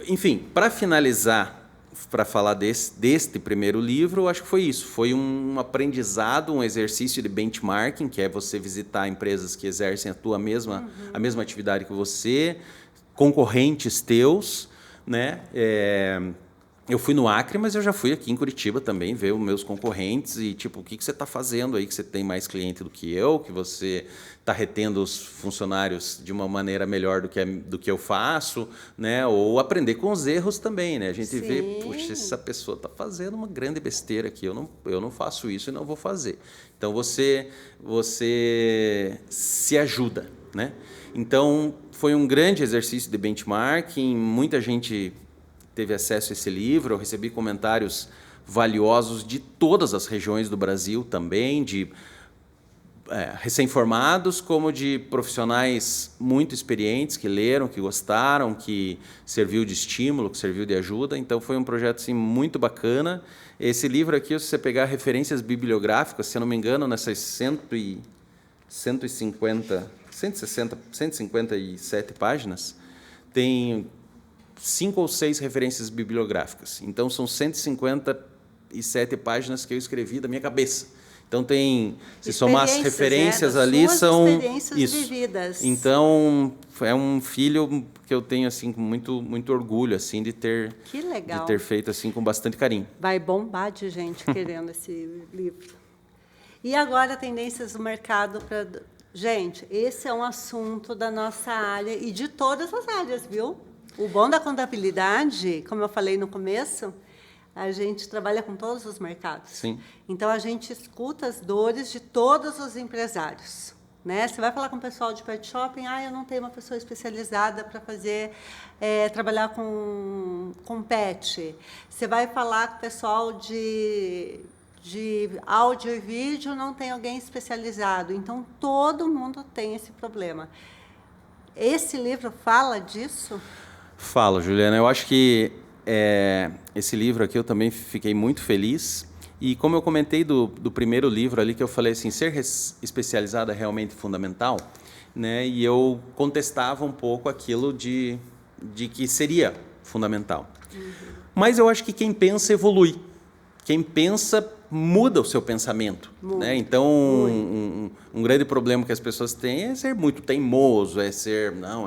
B: enfim, para finalizar, para falar deste primeiro livro, eu acho que foi isso. Foi um aprendizado, um exercício de benchmarking, que é você visitar empresas que exercem a mesma atividade que você, concorrentes teus, né? Eu fui no Acre, mas eu já fui aqui em Curitiba também ver os meus concorrentes e, tipo, o que você está fazendo aí que você tem mais cliente do que eu, que você está retendo os funcionários de uma maneira melhor do que eu faço, né? Ou aprender com os erros também, né? A gente vê, puxa, essa pessoa está fazendo uma grande besteira aqui, eu não faço isso e não vou fazer. Então, você se ajuda, né? Então, foi um grande exercício de benchmarking, muita gente teve acesso a esse livro, eu recebi comentários valiosos de todas as regiões do Brasil também, de recém-formados como de profissionais muito experientes que leram, que gostaram, que serviu de estímulo, que serviu de ajuda. Então, foi um projeto assim, muito bacana. Esse livro aqui, se você pegar referências bibliográficas, se eu não me engano, nessas 157 páginas, tem 5 ou 6 referências bibliográficas. Então, são 157 páginas que eu escrevi da minha cabeça. Então, se somar as referências ali, são
A: experiências vividas.
B: Então, é um filho que eu tenho assim, com muito orgulho assim, de ter feito assim, com bastante carinho.
A: Vai bombar de gente querendo esse livro. E agora, tendências do mercado para Gente, esse é um assunto da nossa área e de todas as áreas, viu? O bom da contabilidade, como eu falei no começo, a gente trabalha com todos os mercados.
B: Sim.
A: Então, a gente escuta as dores de todos os empresários. Né? Você vai falar com o pessoal de pet shopping, eu não tenho uma pessoa especializada para fazer, trabalhar com pet. Você vai falar com o pessoal de áudio e vídeo, não tem alguém especializado. Então, todo mundo tem esse problema. Esse livro fala disso?
B: Fala, Juliana. Eu acho que esse livro aqui eu também fiquei muito feliz. E como eu comentei do primeiro livro ali, que eu falei assim, ser especializado é realmente fundamental, né? E eu contestava um pouco aquilo de que seria fundamental. Uhum. Mas eu acho que quem pensa evolui. Quem pensa muda o seu pensamento. Né? Então, um grande problema que as pessoas têm é ser muito teimoso, é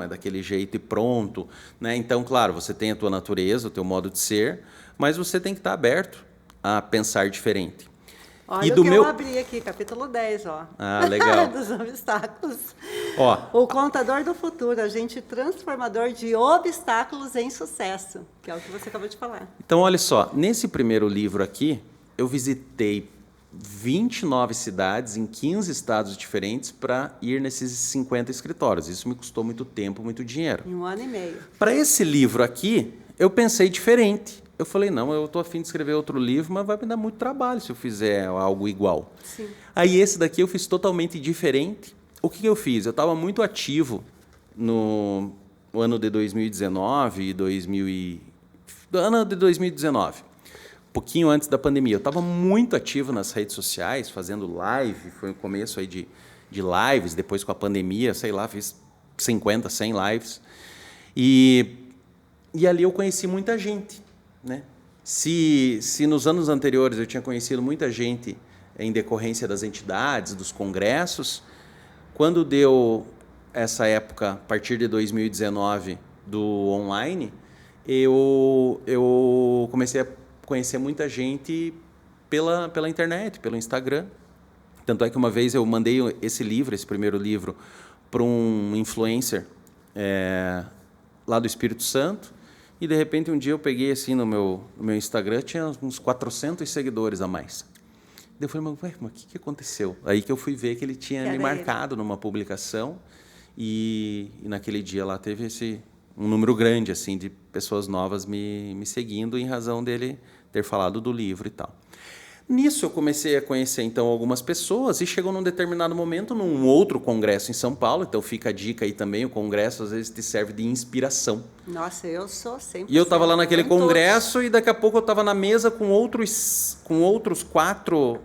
B: daquele jeito e pronto. Né? Então, claro, você tem a tua natureza, o teu modo de ser, mas você tem que estar aberto a pensar diferente.
A: Olha eu abri aqui, capítulo 10, ó.
B: Legal.
A: Dos obstáculos. O contador do futuro, agente transformador de obstáculos em sucesso, que é o que você acabou de falar.
B: Então, olha só, nesse primeiro livro aqui, eu visitei 29 cidades em 15 estados diferentes para ir nesses 50 escritórios. Isso me custou muito tempo, muito dinheiro.
A: Em 1 ano e meio.
B: Para esse livro aqui, eu pensei diferente. Eu falei, não, eu estou a fim de escrever outro livro, mas vai me dar muito trabalho se eu fizer algo igual.
A: Sim.
B: Aí esse daqui eu fiz totalmente diferente. O que eu fiz? Eu estava muito ativo no ano de 2019 ano de 2019, um pouquinho antes da pandemia. Eu estava muito ativo nas redes sociais, fazendo live, foi o começo aí de lives, depois com a pandemia, fiz 50, 100 lives. E ali eu conheci muita gente. Né? Se nos anos anteriores eu tinha conhecido muita gente em decorrência das entidades, dos congressos, quando deu essa época, a partir de 2019, do online, eu comecei a conhecer muita gente pela internet, pelo Instagram. Tanto é que uma vez eu mandei esse primeiro livro, para um influencer lá do Espírito Santo. E, de repente, um dia eu peguei assim no meu Instagram, tinha uns 400 seguidores a mais. Daí eu falei, mas o que aconteceu? Aí que eu fui ver que ele tinha me marcado numa publicação e naquele dia lá teve um número grande assim, de pessoas novas me seguindo em razão dele ter falado do livro e tal. Nisso eu comecei a conhecer então algumas pessoas e chegou num determinado momento num outro congresso em São Paulo, então fica a dica aí também, o congresso às vezes te serve de inspiração.
A: Nossa, eu sou sempre.
B: E eu estava lá naquele congresso e daqui a pouco eu estava na mesa com outras quatro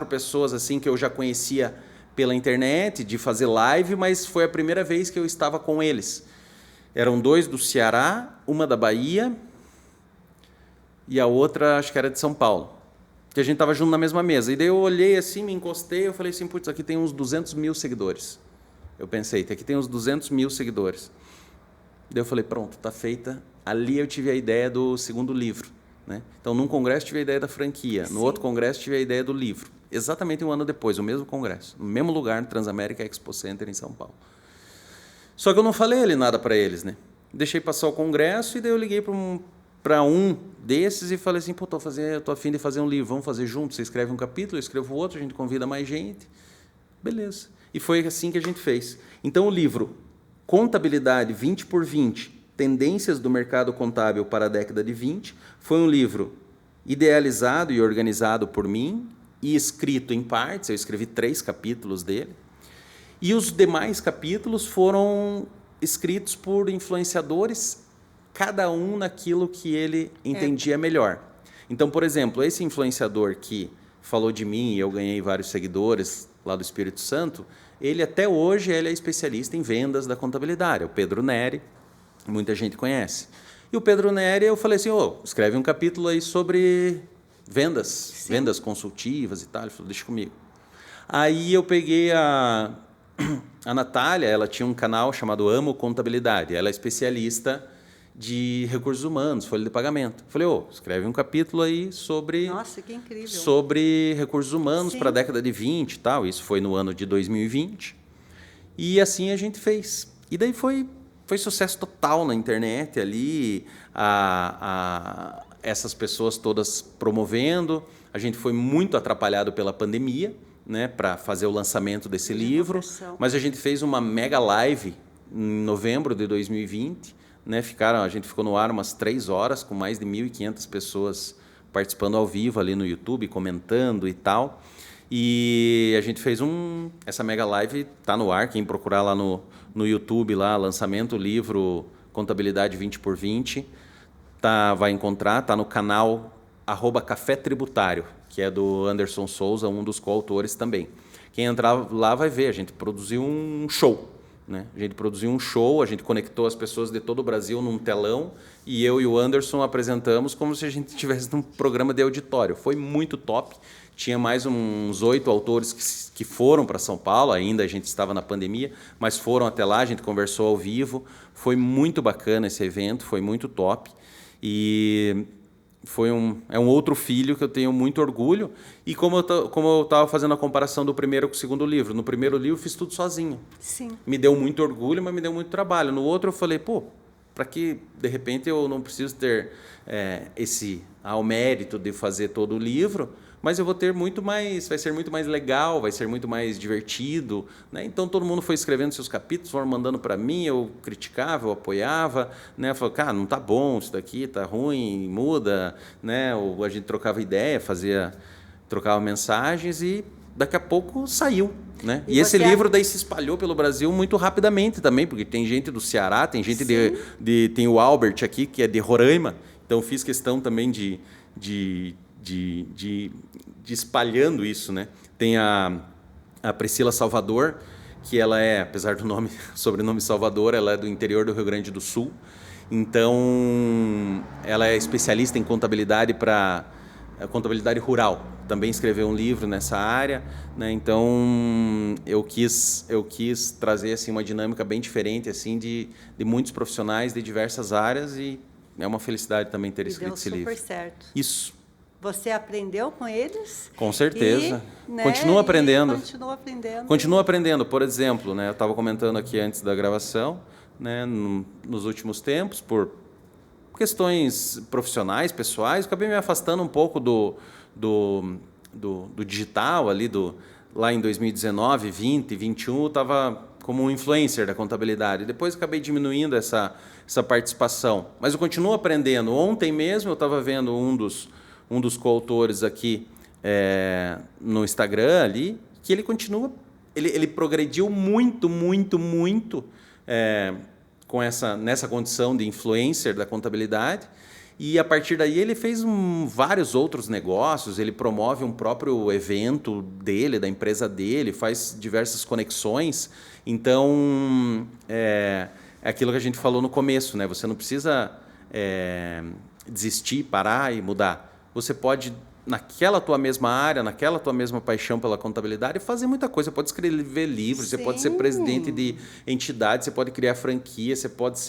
B: pessoas assim que eu já conhecia pela internet, de fazer live, mas foi a primeira vez que eu estava com eles. Eram 2 do Ceará, uma da Bahia e a outra acho que era de São Paulo. Que a gente estava junto na mesma mesa. E daí eu olhei assim, me encostei, eu falei assim, putz, aqui tem uns 200 mil seguidores. Eu pensei, aqui tem uns 200 mil seguidores. Daí eu falei, pronto, está feita. Ali eu tive a ideia do segundo livro. Né? Então, num congresso tive a ideia da franquia, no outro congresso tive a ideia do livro. Exatamente um ano depois, o mesmo congresso, no mesmo lugar, no Transamérica Expo Center, em São Paulo. Só que eu não falei ali nada para eles, né? Deixei passar o congresso e daí eu liguei para um desses e falei assim, pô, tô a fim de fazer um livro, vamos fazer junto, você escreve um capítulo, eu escrevo outro, a gente convida mais gente, beleza. E foi assim que a gente fez. Então o livro Contabilidade 20x20, Tendências do Mercado Contábil para a Década de 20, foi um livro idealizado e organizado por mim e escrito em partes, eu escrevi 3 capítulos dele, e os demais capítulos foram escritos por influenciadores, cada um naquilo que ele entendia melhor. Então, por exemplo, esse influenciador que falou de mim e eu ganhei vários seguidores lá do Espírito Santo, ele até hoje é especialista em vendas da contabilidade, é o Pedro Neri, muita gente conhece. E o Pedro Neri, eu falei assim, escreve um capítulo aí sobre vendas, vendas consultivas e tal. Ele falou, deixa comigo. Aí eu peguei a Natália, ela tinha um canal chamado Amo Contabilidade, ela é especialista de recursos humanos, folha de pagamento. Falei, escreve um capítulo aí sobre...
A: Nossa, que incrível.
B: Sobre recursos humanos para a década de 20 e tal. Isso foi no ano de 2020. E assim a gente fez. E daí foi sucesso total na internet ali, essas pessoas todas promovendo. A gente foi muito atrapalhado pela pandemia, né, para fazer o lançamento desse livro, mas a gente fez uma mega live em novembro de 2020, né, a gente ficou no ar umas 3 horas, com mais de 1.500 pessoas participando ao vivo ali no YouTube, comentando e tal. E a gente fez essa mega live, tá no ar, quem procurar lá no YouTube, lá, lançamento livro Contabilidade 20x20, vai encontrar, tá no canal @Café Tributário, que é do Anderson Souza, um dos coautores também. Quem entrar lá vai ver, a gente produziu um show, né? A gente produziu um show, a gente conectou as pessoas de todo o Brasil num telão e eu e o Anderson apresentamos como se a gente estivesse num programa de auditório. Foi muito top. Tinha mais uns 8 autores que foram para São Paulo, ainda a gente estava na pandemia, mas foram até lá, a gente conversou ao vivo. Foi muito bacana esse evento, foi muito top. E é um outro filho que eu tenho muito orgulho. E como eu estava fazendo a comparação do primeiro com o segundo livro, no primeiro livro eu fiz tudo sozinho.
A: Sim.
B: Me deu muito orgulho, mas me deu muito trabalho. No outro eu falei, para que de repente eu não preciso ter o mérito de fazer todo o livro, mas eu vou ter vai ser muito mais legal, vai ser muito mais divertido, né? Então todo mundo foi escrevendo seus capítulos, foram mandando para mim, eu criticava, eu apoiava, né? Eu falava, cara, não tá bom isso daqui, tá ruim, muda, né? Ou a gente trocava ideia, trocava mensagens e daqui a pouco saiu, né? E esse livro daí se espalhou pelo Brasil muito rapidamente também, porque tem gente do Ceará, tem gente tem o Albert aqui, que é de Roraima, então fiz questão também de espalhando isso, né? Tem a Priscila Salvador, que ela apesar do sobrenome Salvador, ela é do interior do Rio Grande do Sul. Então, ela é especialista em contabilidade contabilidade rural. Também escreveu um livro nessa área, né? Então, eu quis trazer assim uma dinâmica bem diferente assim de muitos profissionais de diversas áreas e é uma felicidade também ter escrito esse livro.
A: Deu super certo.
B: Isso.
A: Você aprendeu com eles?
B: Com certeza. Continua aprendendo.
A: Continua aprendendo.
B: Por exemplo, né, eu estava comentando aqui antes da gravação, né, nos últimos tempos, por questões profissionais, pessoais, acabei me afastando um pouco do digital ali, lá em 2019, 20, 21, eu estava como um influencer da contabilidade. Depois acabei diminuindo essa participação. Mas eu continuo aprendendo. Ontem mesmo eu estava vendo um dos coautores aqui no Instagram ali, que ele continua, ele progrediu muito, muito, muito nessa condição de influencer da contabilidade, e a partir daí ele fez vários outros negócios, ele promove um próprio evento dele, da empresa dele, faz diversas conexões. Então, é aquilo que a gente falou no começo, né? Você não precisa desistir, parar e mudar. Você pode, naquela tua mesma área, naquela tua mesma paixão pela contabilidade, fazer muita coisa. Você pode escrever livros, Você pode ser presidente de entidade, você pode criar franquia, você pode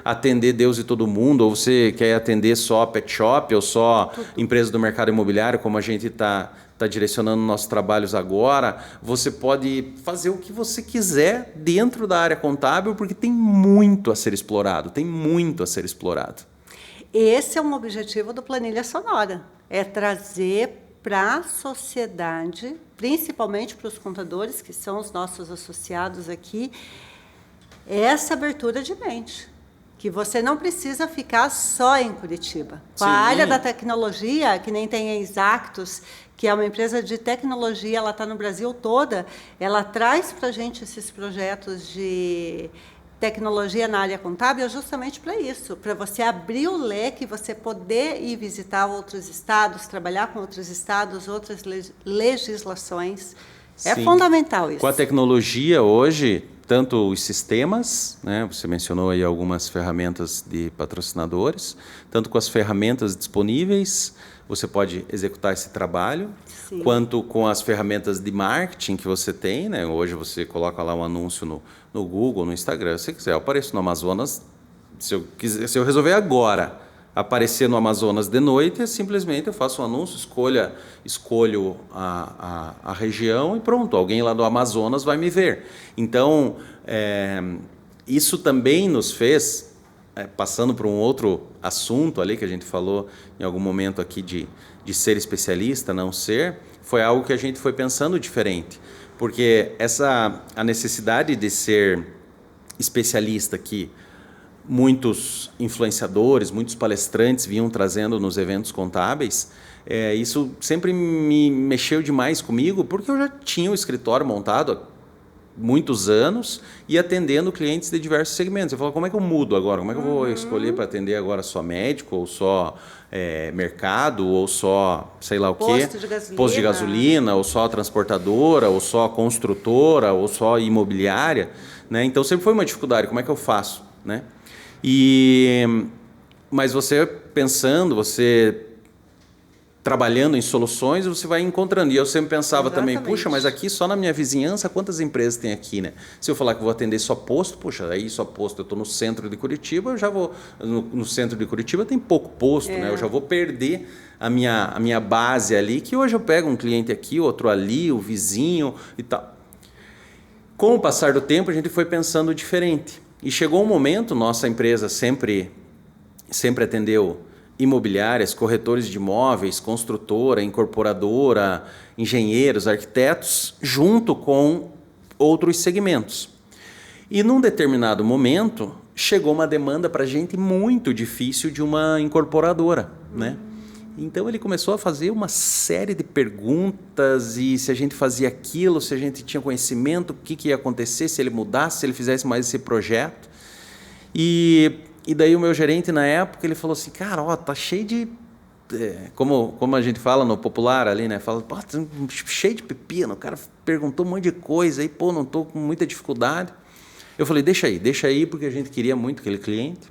B: atender Deus e todo mundo, ou você quer atender só pet shop, ou só empresa do mercado imobiliário, como a gente está direcionando nossos trabalhos agora. Você pode fazer o que você quiser dentro da área contábil, porque tem muito a ser explorado,
A: Esse é um objetivo do Planilha Sonora, é trazer para a sociedade, principalmente para os contadores, que são os nossos associados aqui, essa abertura de mente, que você não precisa ficar só em Curitiba. Com a área da tecnologia, que nem tem a Exactus, que é uma empresa de tecnologia, ela está no Brasil toda, ela traz para a gente esses projetos de tecnologia na área contábil justamente para isso, para você abrir o leque, você poder ir visitar outros estados, trabalhar com outros estados, outras legislações. É fundamental isso.
B: Com a tecnologia hoje, tanto os sistemas, né, você mencionou aí algumas ferramentas de patrocinadores, tanto com as ferramentas disponíveis, você pode executar esse trabalho, quanto com as ferramentas de marketing que você tem, né? Hoje você coloca lá um anúncio no Google, no Instagram, se quiser. Eu apareço no Amazonas, se eu resolver agora aparecer no Amazonas de noite, simplesmente eu faço um anúncio, escolho a região e pronto, alguém lá do Amazonas vai me ver. Então, isso também nos fez, passando para um outro assunto ali que a gente falou em algum momento aqui de ser especialista, não ser, foi algo que a gente foi pensando diferente. Porque a necessidade de ser especialista que muitos influenciadores, muitos palestrantes vinham trazendo nos eventos contábeis, isso sempre me mexeu demais comigo, porque eu já tinha um escritório montado há muitos anos e atendendo clientes de diversos segmentos. Eu falo, como é que eu mudo agora? Como é que eu vou escolher para atender agora só médico, ou só mercado, ou só sei lá o quê? Posto de gasolina, ou só transportadora, ou só construtora, ou só imobiliária, né? Então sempre foi uma dificuldade, como é que eu faço, né? Mas você pensando, você trabalhando em soluções, você vai encontrando. E eu sempre pensava também, puxa, mas aqui só na minha vizinhança, quantas empresas tem aqui, né? Se eu falar que vou atender só posto, puxa, aí só posto, eu estou no centro de Curitiba, eu já vou... No centro de Curitiba tem pouco posto, né? Eu já vou perder a minha base ali, que hoje eu pego um cliente aqui, outro ali, o vizinho e tal. Com o passar do tempo, a gente foi pensando diferente. E chegou um momento, nossa empresa sempre atendeu imobiliárias, corretores de imóveis, construtora, incorporadora, engenheiros, arquitetos, junto com outros segmentos. E num determinado momento, chegou uma demanda para a gente muito difícil de uma incorporadora, né? Então ele começou a fazer uma série de perguntas e se a gente fazia aquilo, se a gente tinha conhecimento, o que ia acontecer, se ele mudasse, se ele fizesse mais esse projeto. E daí o meu gerente, na época, ele falou assim, cara, ó, tá cheio de... como a gente fala no popular ali, né? Fala, pô, tá cheio de pepino, o cara perguntou um monte de coisa, aí, pô, não tô com muita dificuldade. Eu falei, deixa aí, porque a gente queria muito aquele cliente.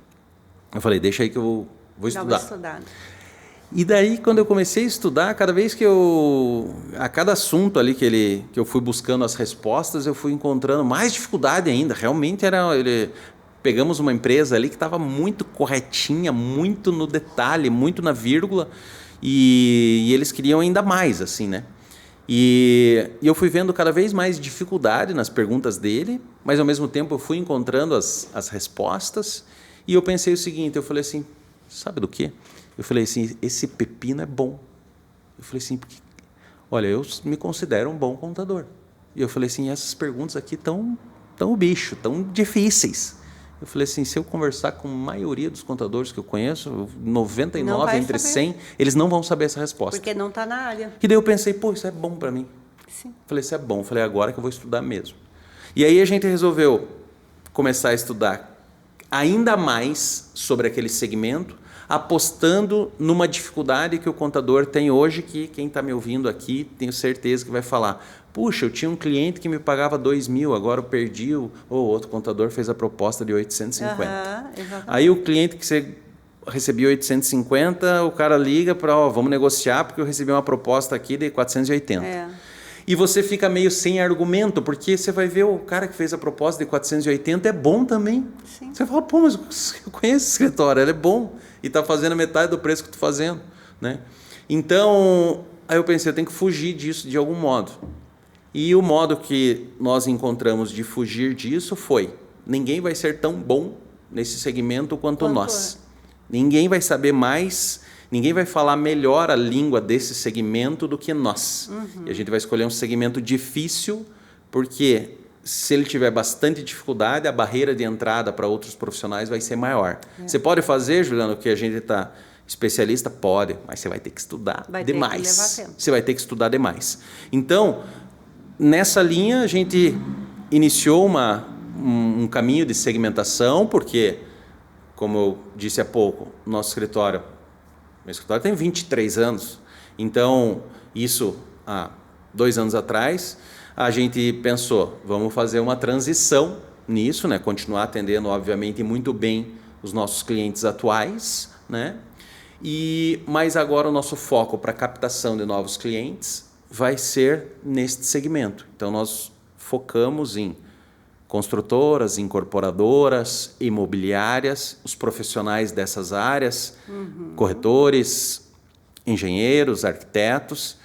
B: Eu falei, deixa aí que eu vou estudar. E daí, quando eu comecei a estudar, cada vez que a cada assunto ali que eu fui buscando as respostas, eu fui encontrando mais dificuldade ainda. Realmente pegamos uma empresa ali que estava muito corretinha, muito no detalhe, muito na vírgula, e eles queriam ainda mais, assim, né? E eu fui vendo cada vez mais dificuldade nas perguntas dele, mas ao mesmo tempo eu fui encontrando as respostas, e eu pensei o seguinte, eu falei assim, sabe do quê? Eu falei assim, esse pepino é bom. Eu falei assim, porque, olha, eu me considero um bom contador. E eu falei assim, essas perguntas aqui tão bicho, tão difíceis. Eu falei assim, se eu conversar com a maioria dos contadores que eu conheço, 99 entre 100, eles não vão saber essa resposta.
A: Porque não está na área.
B: E daí eu pensei, pô, isso é bom para mim.
A: Sim.
B: Falei, isso é bom. Falei, agora que eu vou estudar mesmo. E aí a gente resolveu começar a estudar ainda mais sobre aquele segmento, apostando numa dificuldade que o contador tem hoje, que quem está me ouvindo aqui, tenho certeza que vai falar, puxa, eu tinha um cliente que me pagava 2.000, agora eu perdi, ou outro contador fez a proposta de 850. Aí o cliente que você recebia 850, o cara liga para, vamos negociar, porque eu recebi uma proposta aqui de 480. E você fica meio sem argumento, porque você vai ver o cara que fez a proposta de 480 é bom também.
A: Sim. Você
B: fala, pô, mas eu conheço esse escritório, ele é bom e está fazendo metade do preço que estou fazendo, né? Então, aí eu pensei, eu tenho que fugir disso de algum modo. E o modo que nós encontramos de fugir disso foi, ninguém vai ser tão bom nesse segmento quanto nós. Ninguém vai saber mais, ninguém vai falar melhor a língua desse segmento do que nós. E a gente vai escolher um segmento difícil, porque se ele tiver bastante dificuldade, a barreira de entrada para outros profissionais vai ser maior. Você pode fazer, Juliana, o que a gente está especialista? Pode, mas você vai ter que estudar demais. Você vai ter que estudar demais. Então, nessa linha, a gente iniciou um caminho de segmentação, porque, como eu disse há pouco, meu escritório tem 23 anos. Então, isso há 2 anos atrás, a gente pensou, vamos fazer uma transição nisso, né? Continuar atendendo, obviamente, muito bem os nossos clientes atuais, né? Mas agora o nosso foco para captação de novos clientes vai ser neste segmento. Então, nós focamos em construtoras, incorporadoras, imobiliárias, os profissionais dessas áreas, corretores, engenheiros, arquitetos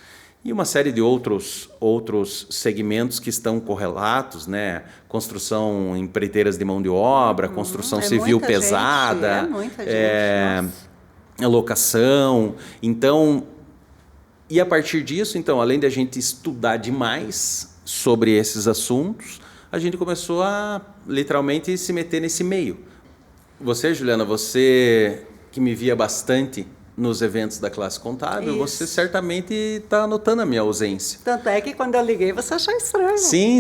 B: e uma série de outros segmentos que estão correlatos, né? Construção, empreiteiras de mão de obra, construção civil pesada, locação. Então, e a partir disso, então, além de a gente estudar demais sobre esses assuntos, a gente começou a literalmente se meter nesse meio. Você, Juliana, você que me via bastante nos eventos da classe contábil, você certamente está notando a minha ausência.
A: Tanto é que quando eu liguei, você achou estranho.
B: Sim.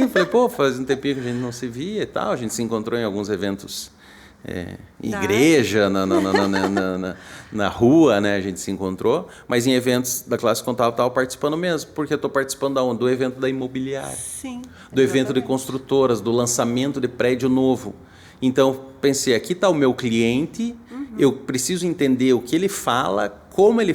B: Falei, pô, faz um tempinho que a gente não se via e tal. A gente se encontrou em alguns eventos, em igreja, na rua, né? A gente se encontrou. Mas em eventos da classe contábil estava participando mesmo, porque eu estou participando do evento da imobiliária.
A: Sim.
B: Do evento de construtoras, do lançamento de prédio novo. Então, pensei, aqui está o meu cliente, eu preciso entender o que ele fala, como ele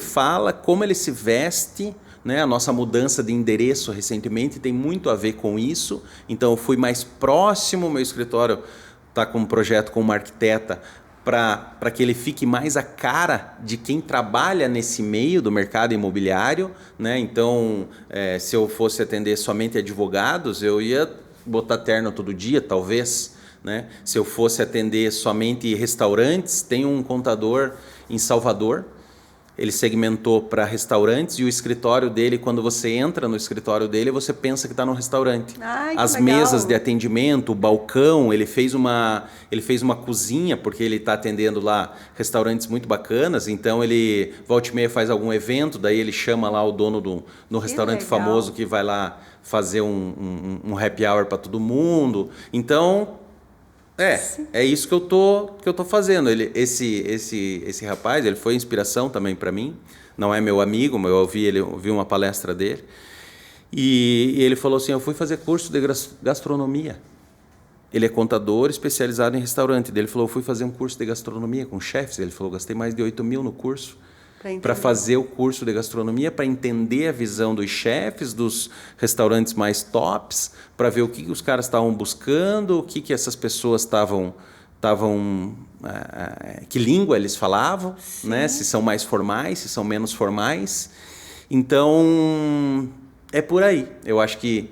B: se veste, né? A nossa mudança de endereço recentemente tem muito a ver com isso. Então, eu fui mais próximo, meu escritório está com um projeto com uma arquiteta para que ele fique mais a cara de quem trabalha nesse meio do mercado imobiliário, né? Então, se eu fosse atender somente advogados, eu ia botar terno todo dia, talvez, né? Se eu fosse atender somente restaurantes, tem um contador em Salvador, ele segmentou para restaurantes e o escritório dele, quando você entra no escritório dele, você pensa que está num restaurante. As mesas de atendimento, o balcão, ele fez uma cozinha, porque ele está atendendo lá restaurantes muito bacanas, então ele volta e meia faz algum evento, daí ele chama lá o dono do restaurante famoso que vai lá fazer um happy hour para todo mundo. Então, é isso que eu tô fazendo. Esse rapaz, ele foi inspiração também para mim. Não é meu amigo, mas eu ouvi uma palestra dele. E ele falou assim, eu fui fazer curso de gastronomia. Ele é contador especializado em restaurante. Ele falou, eu fui fazer um curso de gastronomia com chefes. Ele falou, gastei mais de 8 mil no curso. Para fazer o curso de gastronomia, para entender a visão dos chefes, dos restaurantes mais tops, para ver o que os caras estavam buscando, o que essas pessoas que língua eles falavam, né? Se são mais formais, se são menos formais. Então, é por aí. Eu acho que,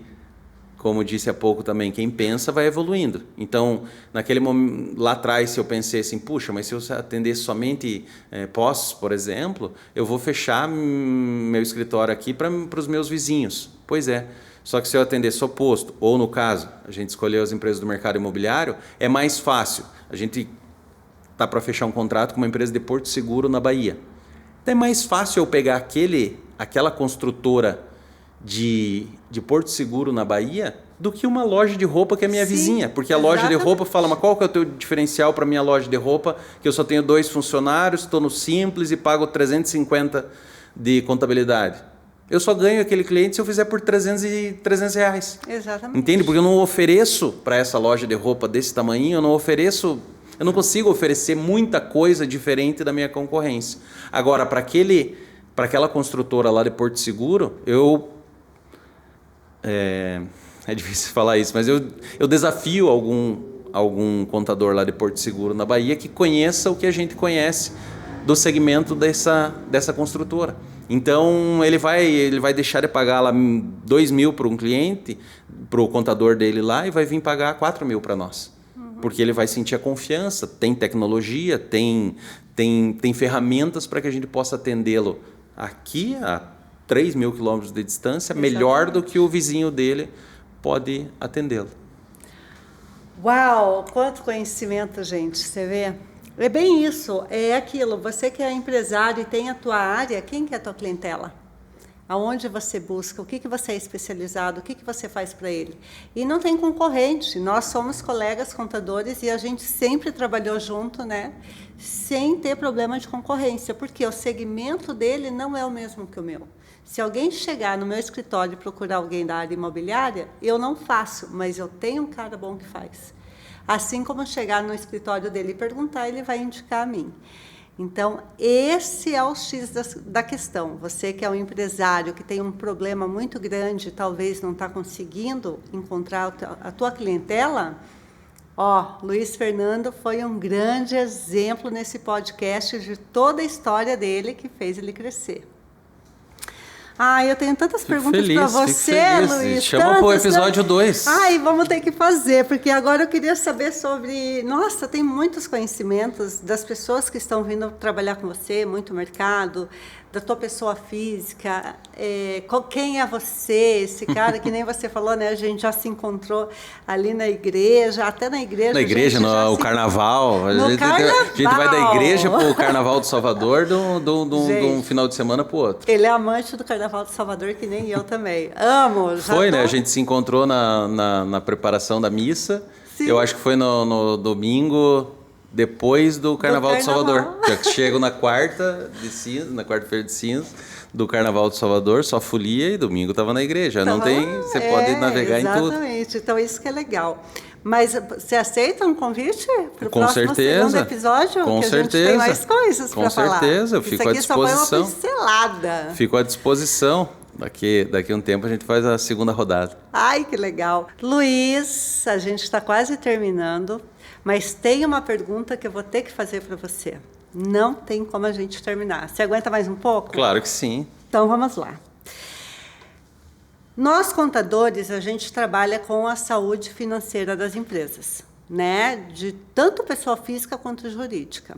B: como disse há pouco também, quem pensa vai evoluindo. Então, naquele momento, lá atrás, se eu pensei assim, puxa, mas se eu atender somente postos, por exemplo, eu vou fechar meu escritório aqui para os meus vizinhos. Pois é. Só que se eu atender só posto, ou no caso, a gente escolheu as empresas do mercado imobiliário, é mais fácil. A gente está para fechar um contrato com uma empresa de Porto Seguro na Bahia. Então é mais fácil eu pegar aquela construtora de Porto Seguro na Bahia do que uma loja de roupa que é minha vizinha, porque a loja de roupa fala, mas qual que é o teu diferencial para minha loja de roupa, que eu só tenho 2 funcionários, estou no Simples e pago 350 de contabilidade. Eu só ganho aquele cliente se eu fizer por 300 reais.
A: Exatamente.
B: Entende? Porque eu não ofereço para essa loja de roupa desse tamanho, eu não consigo oferecer muita coisa diferente da minha concorrência. Agora, para aquela construtora lá de Porto Seguro, é difícil falar isso, mas eu desafio algum contador lá de Porto Seguro na Bahia que conheça o que a gente conhece do segmento dessa construtora. Então, ele vai deixar de pagar lá 2 mil para um cliente, para o contador dele lá, e vai vir pagar 4 mil para nós. Porque ele vai sentir a confiança, tem tecnologia, tem ferramentas para que a gente possa atendê-lo aqui a 3 mil quilômetros de distância, melhor do que o vizinho dele pode atendê-lo.
A: Uau, quanto conhecimento, gente, você vê? É bem isso, é aquilo, você que é empresário e tem a tua área, quem que é a tua clientela? Aonde você busca, o que você é especializado, o que você faz para ele? E não tem concorrente, nós somos colegas contadores e a gente sempre trabalhou junto, né? Sem ter problema de concorrência, porque o segmento dele não é o mesmo que o meu. Se alguém chegar no meu escritório e procurar alguém da área imobiliária, eu não faço, mas eu tenho um cara bom que faz. Assim como chegar no escritório dele e perguntar, ele vai indicar a mim. Então, esse é o X da questão. Você que é um empresário, que tem um problema muito grande, talvez não está conseguindo encontrar a tua clientela, Luiz Fernando foi um grande exemplo nesse podcast de toda a história dele que fez ele crescer. Eu tenho tantas perguntas para você, Luiz.
B: Chama para o episódio 2.
A: Vamos ter que fazer, porque agora eu queria saber sobre... Nossa, tem muitos conhecimentos das pessoas que estão vindo trabalhar com você, muito mercado, da tua pessoa física. Quem é você, esse cara que nem você falou, né? A gente já se encontrou ali na igreja, até na igreja.
B: Na igreja, no carnaval. A gente vai da igreja para o Carnaval do Salvador, de um final de semana para o outro.
A: Ele é amante do Carnaval de Salvador, que nem eu também. Amo.
B: Né? A gente se encontrou na preparação da missa. Sim. Eu acho que foi no domingo, depois do Carnaval de Salvador. Já chego na quarta-feira de cinza do Carnaval de Salvador, só folia, e domingo estava na igreja. Não tem, você pode navegar em tudo.
A: Exatamente. Então isso que é legal. Mas você aceita um convite para o
B: próximo
A: segundo episódio?
B: Com certeza.
A: A gente tem mais coisas para falar.
B: Com certeza, eu fico à disposição.
A: Isso aqui só foi uma pincelada.
B: Fico à disposição. Daqui a um tempo a gente faz a segunda rodada.
A: Ai, que legal. Luiz, a gente está quase terminando, mas tem uma pergunta que eu vou ter que fazer para você. Não tem como a gente terminar. Você aguenta mais um pouco?
B: Claro que sim.
A: Então vamos lá. Nós, contadores, a gente trabalha com a saúde financeira das empresas, né? De tanto pessoa física quanto jurídica.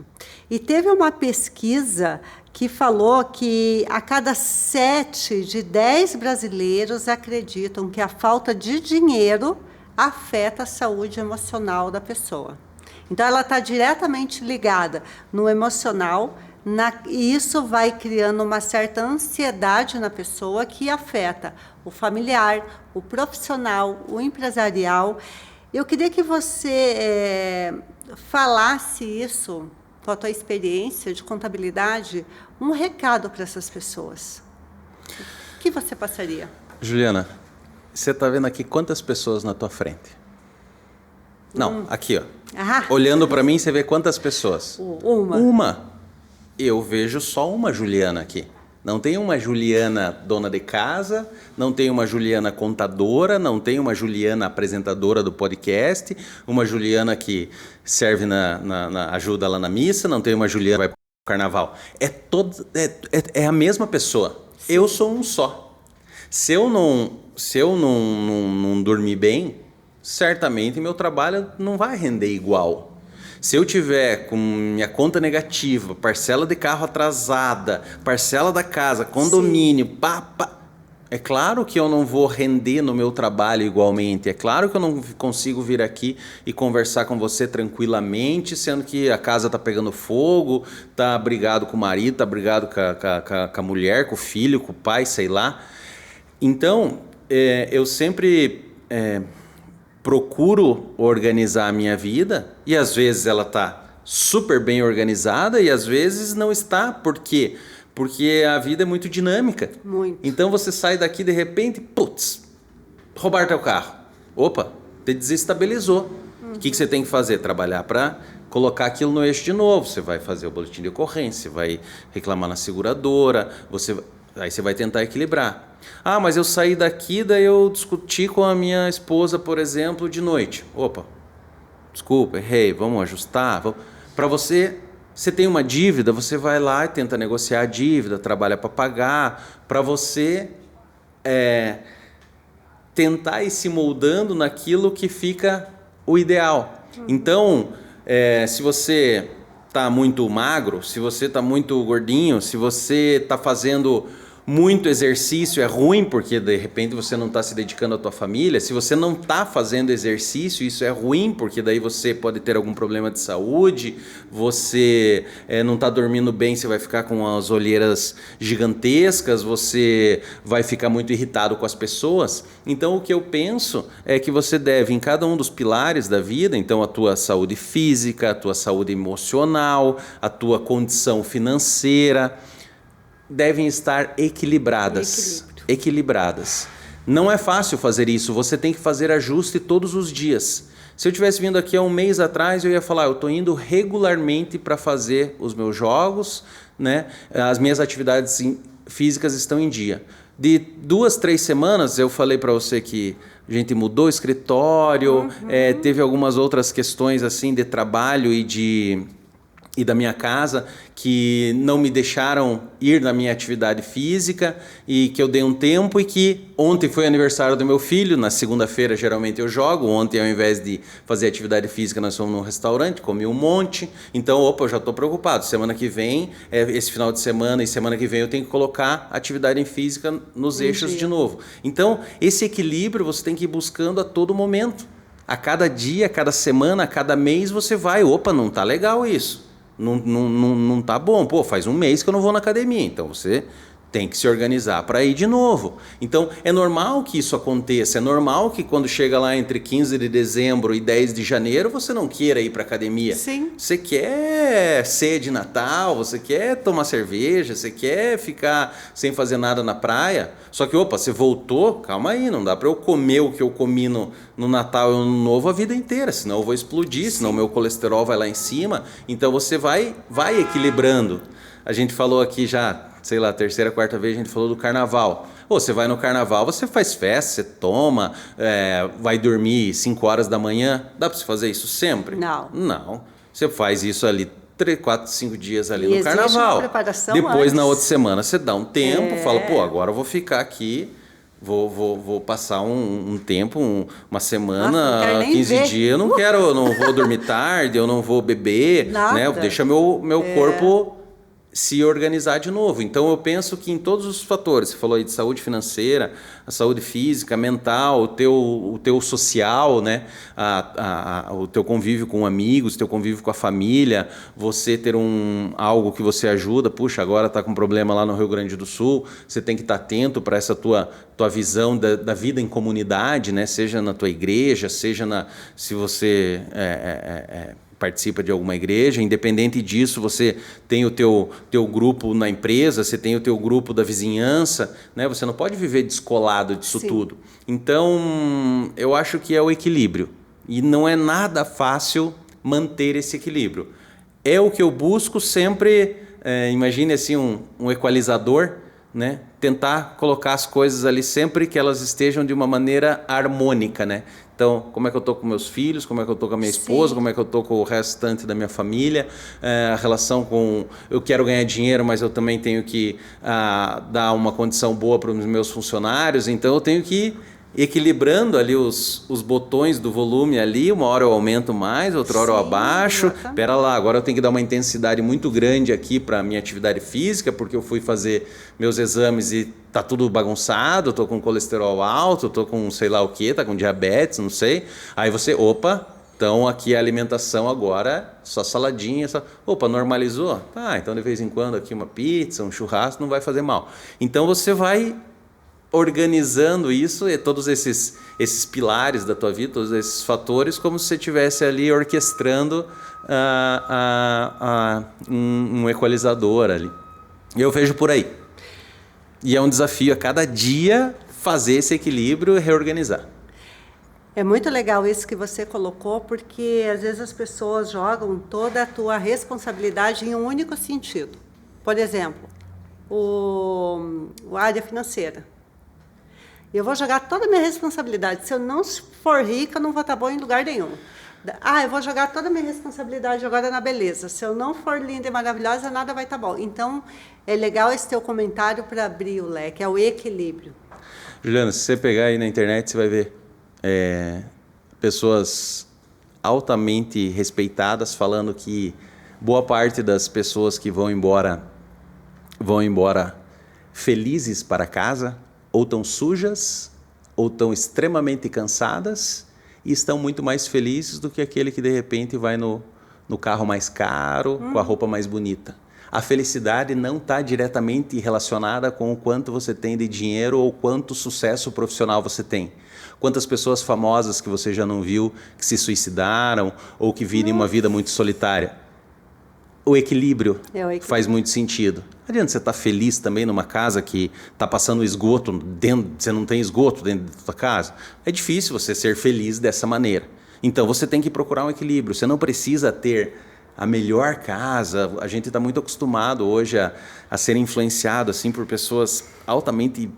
A: E teve uma pesquisa que falou que a cada 7 de 10 brasileiros acreditam que a falta de dinheiro afeta a saúde emocional da pessoa. Então, ela está diretamente ligada no emocional, e isso vai criando uma certa ansiedade na pessoa que afeta o familiar, o profissional, o empresarial. Eu queria que você falasse isso, com a tua experiência de contabilidade, um recado para essas pessoas. O que você passaria?
B: Juliana, você está vendo aqui quantas pessoas na tua frente? Não, aqui, ó. Olhando para mim, você vê quantas pessoas? Uma. Eu vejo só uma Juliana aqui. Não tem uma Juliana dona de casa, não tem uma Juliana contadora, não tem uma Juliana apresentadora do podcast, uma Juliana que serve ajuda lá na missa, não tem uma Juliana que vai para o carnaval. É a mesma pessoa. Sim. Eu sou um só. Se eu não dormir bem, certamente meu trabalho não vai render igual. Se eu tiver com minha conta negativa, parcela de carro atrasada, parcela da casa, condomínio, é claro que eu não vou render no meu trabalho igualmente. É claro que eu não consigo vir aqui e conversar com você tranquilamente, sendo que a casa está pegando fogo, está brigado com o marido, está brigado com a mulher, com o filho, com o pai, sei lá. Então, eu sempre... procuro organizar a minha vida, e às vezes ela está super bem organizada e às vezes não está. Por quê? Porque a vida é muito dinâmica.
A: Muito.
B: Então você sai daqui de repente, roubar teu carro. Opa, te desestabilizou. O que você tem que fazer? Trabalhar para colocar aquilo no eixo de novo. Você vai fazer o boletim de ocorrência, vai reclamar na seguradora, aí você vai tentar equilibrar. Mas eu saí daqui, daí eu discuti com a minha esposa, por exemplo, de noite. Opa, desculpa, errei, vamos ajustar. Para você tem uma dívida, você vai lá e tenta negociar a dívida, trabalha para pagar, para você tentar ir se moldando naquilo que fica o ideal. Então, se você está muito magro, se você está muito gordinho, se você está fazendo muito exercício, é ruim porque de repente você não está se dedicando à tua família. Se você não está fazendo exercício, isso é ruim porque daí você pode ter algum problema de saúde, você não está dormindo bem, você vai ficar com as olheiras gigantescas, você vai ficar muito irritado com as pessoas. Então o que eu penso é que você deve, em cada um dos pilares da vida, então a tua saúde física, a tua saúde emocional, a tua condição financeira, devem estar equilibradas. Não é fácil fazer isso, você tem que fazer ajuste todos os dias. Se eu tivesse vindo aqui há um mês atrás, eu ia falar, eu estou indo regularmente para fazer os meus jogos, né? As minhas atividades físicas estão em dia. De 2, 3 semanas, eu falei para você que a gente mudou o escritório, teve algumas outras questões assim de trabalho e da minha casa que não me deixaram ir na minha atividade física e que eu dei um tempo e que ontem foi aniversário do meu filho, na segunda-feira geralmente eu jogo, ontem ao invés de fazer atividade física nós fomos num restaurante, comi um monte, então eu já estou preocupado, semana que vem, esse final de semana e semana que vem eu tenho que colocar atividade física nos eixos de novo. Então esse equilíbrio você tem que ir buscando a todo momento, a cada dia, a cada semana, a cada mês você vai, não tá legal isso. Não tá bom. Faz um mês que eu não vou na academia. Então você tem que se organizar para ir de novo. Então é normal que isso aconteça. É normal que quando chega lá entre 15 de dezembro e 10 de janeiro você não queira ir para academia.
A: Sim.
B: Você quer ceia de Natal, você quer tomar cerveja, você quer ficar sem fazer nada na praia. Só que, você voltou, calma aí, não dá para eu comer o que eu comi no Natal e no Ano Novo a vida inteira, senão eu vou explodir, senão o meu colesterol vai lá em cima. Então você vai equilibrando. A gente falou aqui já, sei lá, terceira, quarta vez a gente falou do carnaval. Você vai no carnaval, você faz festa, você toma, vai dormir 5 horas da manhã. Dá para você fazer isso sempre? Não. Você faz isso ali 3, 4, 5 dias ali no carnaval.
A: Uma preparação
B: depois,
A: antes.
B: na outra semana, você dá um tempo, fala, agora eu vou ficar aqui, vou passar um tempo, uma semana, 15 dias. Eu não vou dormir tarde, eu não vou beber, né? Deixa meu corpo se organizar de novo. Então eu penso que em todos os fatores, você falou aí de saúde financeira, a saúde física, mental, o teu social, né? O teu convívio com amigos, o teu convívio com a família, você ter algo que você ajuda, puxa, agora está com problema lá no Rio Grande do Sul, você tem que estar atento para essa tua visão da vida em comunidade, né? Seja na tua igreja, seja se você participa de alguma igreja, independente disso, você tem o teu grupo na empresa, você tem o teu grupo da vizinhança, né? Você não pode viver descolado disso tudo. Então, eu acho que é o equilíbrio. E não é nada fácil manter esse equilíbrio. É o que eu busco sempre, imagine assim um equalizador, né? Tentar colocar as coisas ali sempre que elas estejam de uma maneira harmônica, né? Então, como é que eu estou com meus filhos, como é que eu estou com a minha esposa, como é que eu estou com o restante da minha família, a relação com... Eu quero ganhar dinheiro, mas eu também tenho que dar uma condição boa para os meus funcionários, então eu tenho que ir equilibrando ali os botões do volume ali, uma hora eu aumento mais, outra hora eu abaixo. Espera lá, agora eu tenho que dar uma intensidade muito grande aqui para a minha atividade física, porque eu fui fazer meus exames e tá tudo bagunçado, eu tô com colesterol alto, eu tô com sei lá o que, tá com diabetes, não sei. Aí você, então aqui a alimentação agora, só saladinha, normalizou? Então de vez em quando aqui uma pizza, um churrasco, não vai fazer mal. Então você vai organizando isso e todos esses pilares da tua vida, todos esses fatores, como se você estivesse ali orquestrando um equalizador ali. E eu vejo por aí. E é um desafio a cada dia fazer esse equilíbrio e reorganizar.
A: É muito legal isso que você colocou, porque às vezes as pessoas jogam toda a tua responsabilidade em um único sentido. Por exemplo, a área financeira. Eu vou jogar toda a minha responsabilidade. Se eu não for rica, eu não vou estar bom em lugar nenhum. Eu vou jogar toda a minha responsabilidade agora na beleza. Se eu não for linda e maravilhosa, nada vai estar bom. Então, é legal esse teu comentário para abrir o leque, é o equilíbrio.
B: Juliana, se você pegar aí na internet, você vai ver pessoas altamente respeitadas falando que boa parte das pessoas que vão embora felizes para casa, ou estão sujas, ou estão extremamente cansadas e estão muito mais felizes do que aquele que de repente vai no carro mais caro, com a roupa mais bonita. A felicidade não está diretamente relacionada com o quanto você tem de dinheiro ou quanto sucesso profissional você tem. Quantas pessoas famosas que você já não viu que se suicidaram ou que vivem uma vida muito solitária. O equilíbrio faz muito sentido. Não adianta você estar feliz também numa casa que está passando esgoto, você não tem esgoto dentro da sua casa. É difícil você ser feliz dessa maneira. Então você tem que procurar um equilíbrio. Você não precisa ter a melhor casa. A gente está muito acostumado hoje a ser influenciado assim, por pessoas altamente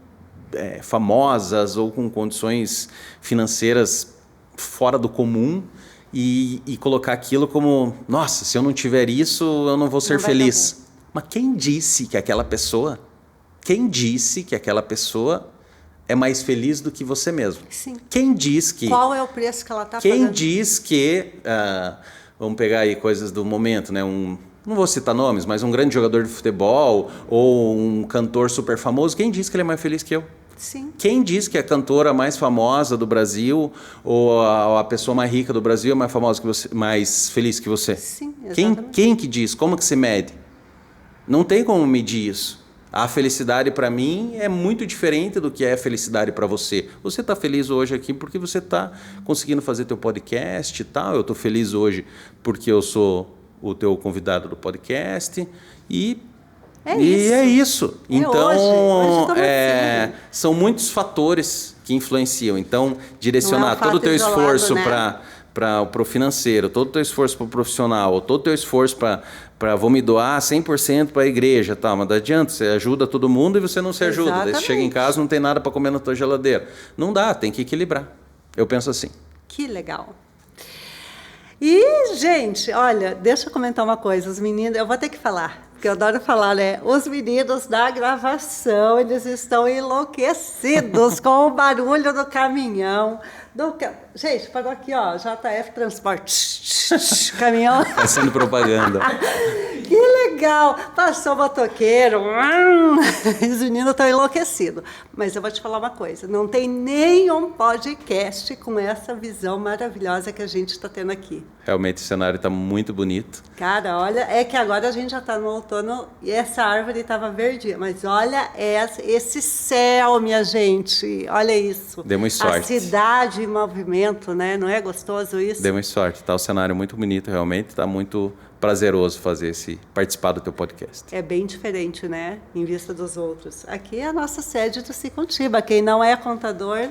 B: famosas ou com condições financeiras fora do comum e colocar aquilo como, nossa, se eu não tiver isso, eu não vou ser feliz. Mas quem disse que aquela pessoa é mais feliz do que você mesmo?
A: Sim.
B: Quem diz que...
A: Qual é o preço que ela está pagando?
B: Quem diz que... vamos pegar aí coisas do momento, né? Não vou citar nomes, mas um grande jogador de futebol ou um cantor super famoso, quem diz que ele é mais feliz que eu?
A: Sim.
B: Quem diz que a cantora mais famosa do Brasil ou a pessoa mais rica do Brasil é mais famosa que você, mais feliz que você?
A: Sim, exatamente.
B: Quem que diz? Como que se mede? Não tem como medir isso. A felicidade para mim é muito diferente do que é a felicidade para você. Você está feliz hoje aqui porque você está conseguindo fazer teu podcast e tal. Eu estou feliz hoje porque eu sou o teu convidado do podcast e é isso. Então,
A: hoje
B: são muitos fatores que influenciam. Então, direcionar todo o teu esforço para o financeiro, todo o teu esforço para o profissional, todo o teu esforço para vou me doar 100% para a igreja, tá? Mas não adianta, você ajuda todo mundo e você não se ajuda. Daí você chega em casa, não tem nada para comer na tua geladeira. Não dá, tem que equilibrar. Eu penso assim.
A: Que legal. E, gente, olha, deixa eu comentar uma coisa. Os meninos, eu vou ter que falar, porque eu adoro falar, né? Os meninos da gravação, eles estão enlouquecidos com o barulho do caminhão. Gente, pagou aqui, ó, JF Transporte. Caminhão.
B: Fazendo propaganda.
A: Que legal! Passou o motoqueiro. Os meninos estão enlouquecidos. Mas eu vou te falar uma coisa. Não tem nenhum podcast com essa visão maravilhosa que a gente está tendo aqui.
B: Realmente o cenário está muito bonito.
A: Cara, olha, é que agora a gente já está no outono e essa árvore estava verdinha. Mas olha esse céu, minha gente. Olha isso.
B: Demos sorte.
A: A cidade em movimento, né? Não é gostoso isso?
B: Demos sorte. Está o cenário muito bonito, realmente. Está muito prazeroso participar do teu podcast.
A: É bem diferente, né? Em vista dos outros. Aqui é a nossa sede do Cicontiba. Quem não é contador,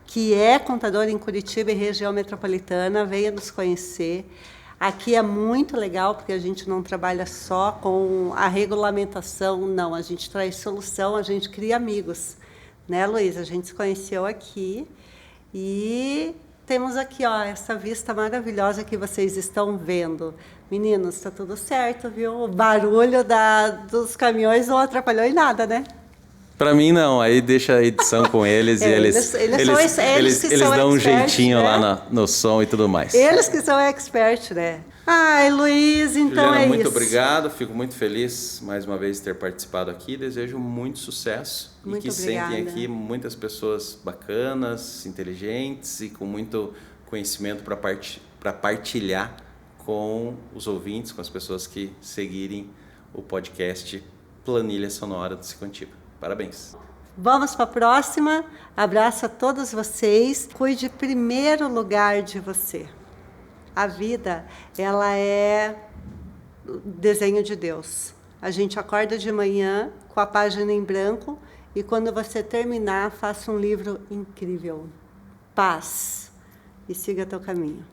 A: que é contador em Curitiba e região metropolitana, venha nos conhecer. Aqui é muito legal, porque a gente não trabalha só com a regulamentação, não. A gente traz solução, a gente cria amigos. Né, Luísa? A gente se conheceu aqui e temos aqui, ó, essa vista maravilhosa que vocês estão vendo. Meninos, está tudo certo, viu? O barulho dos caminhões não atrapalhou em nada, né?
B: Para mim, não. Aí deixa a edição com eles e eles dão um jeitinho, né? Lá no som e tudo mais.
A: Eles que são expert, né? Ai, Luiz, então
B: Juliana,
A: é isso.
B: muito obrigado. Fico muito feliz, mais uma vez, de ter participado aqui. Desejo muito sucesso.
A: Muito
B: e que
A: obrigada.
B: sentem aqui muitas pessoas bacanas, inteligentes e com muito conhecimento para partilhar com os ouvintes, com as pessoas que seguirem o podcast Planilha Sonora do Cicontiba. Parabéns.
A: Vamos para a próxima. Abraço a todos vocês. Cuide em primeiro lugar de você. A vida, ela é desenho de Deus. A gente acorda de manhã com a página em branco e quando você terminar, faça um livro incrível. Paz e siga teu caminho.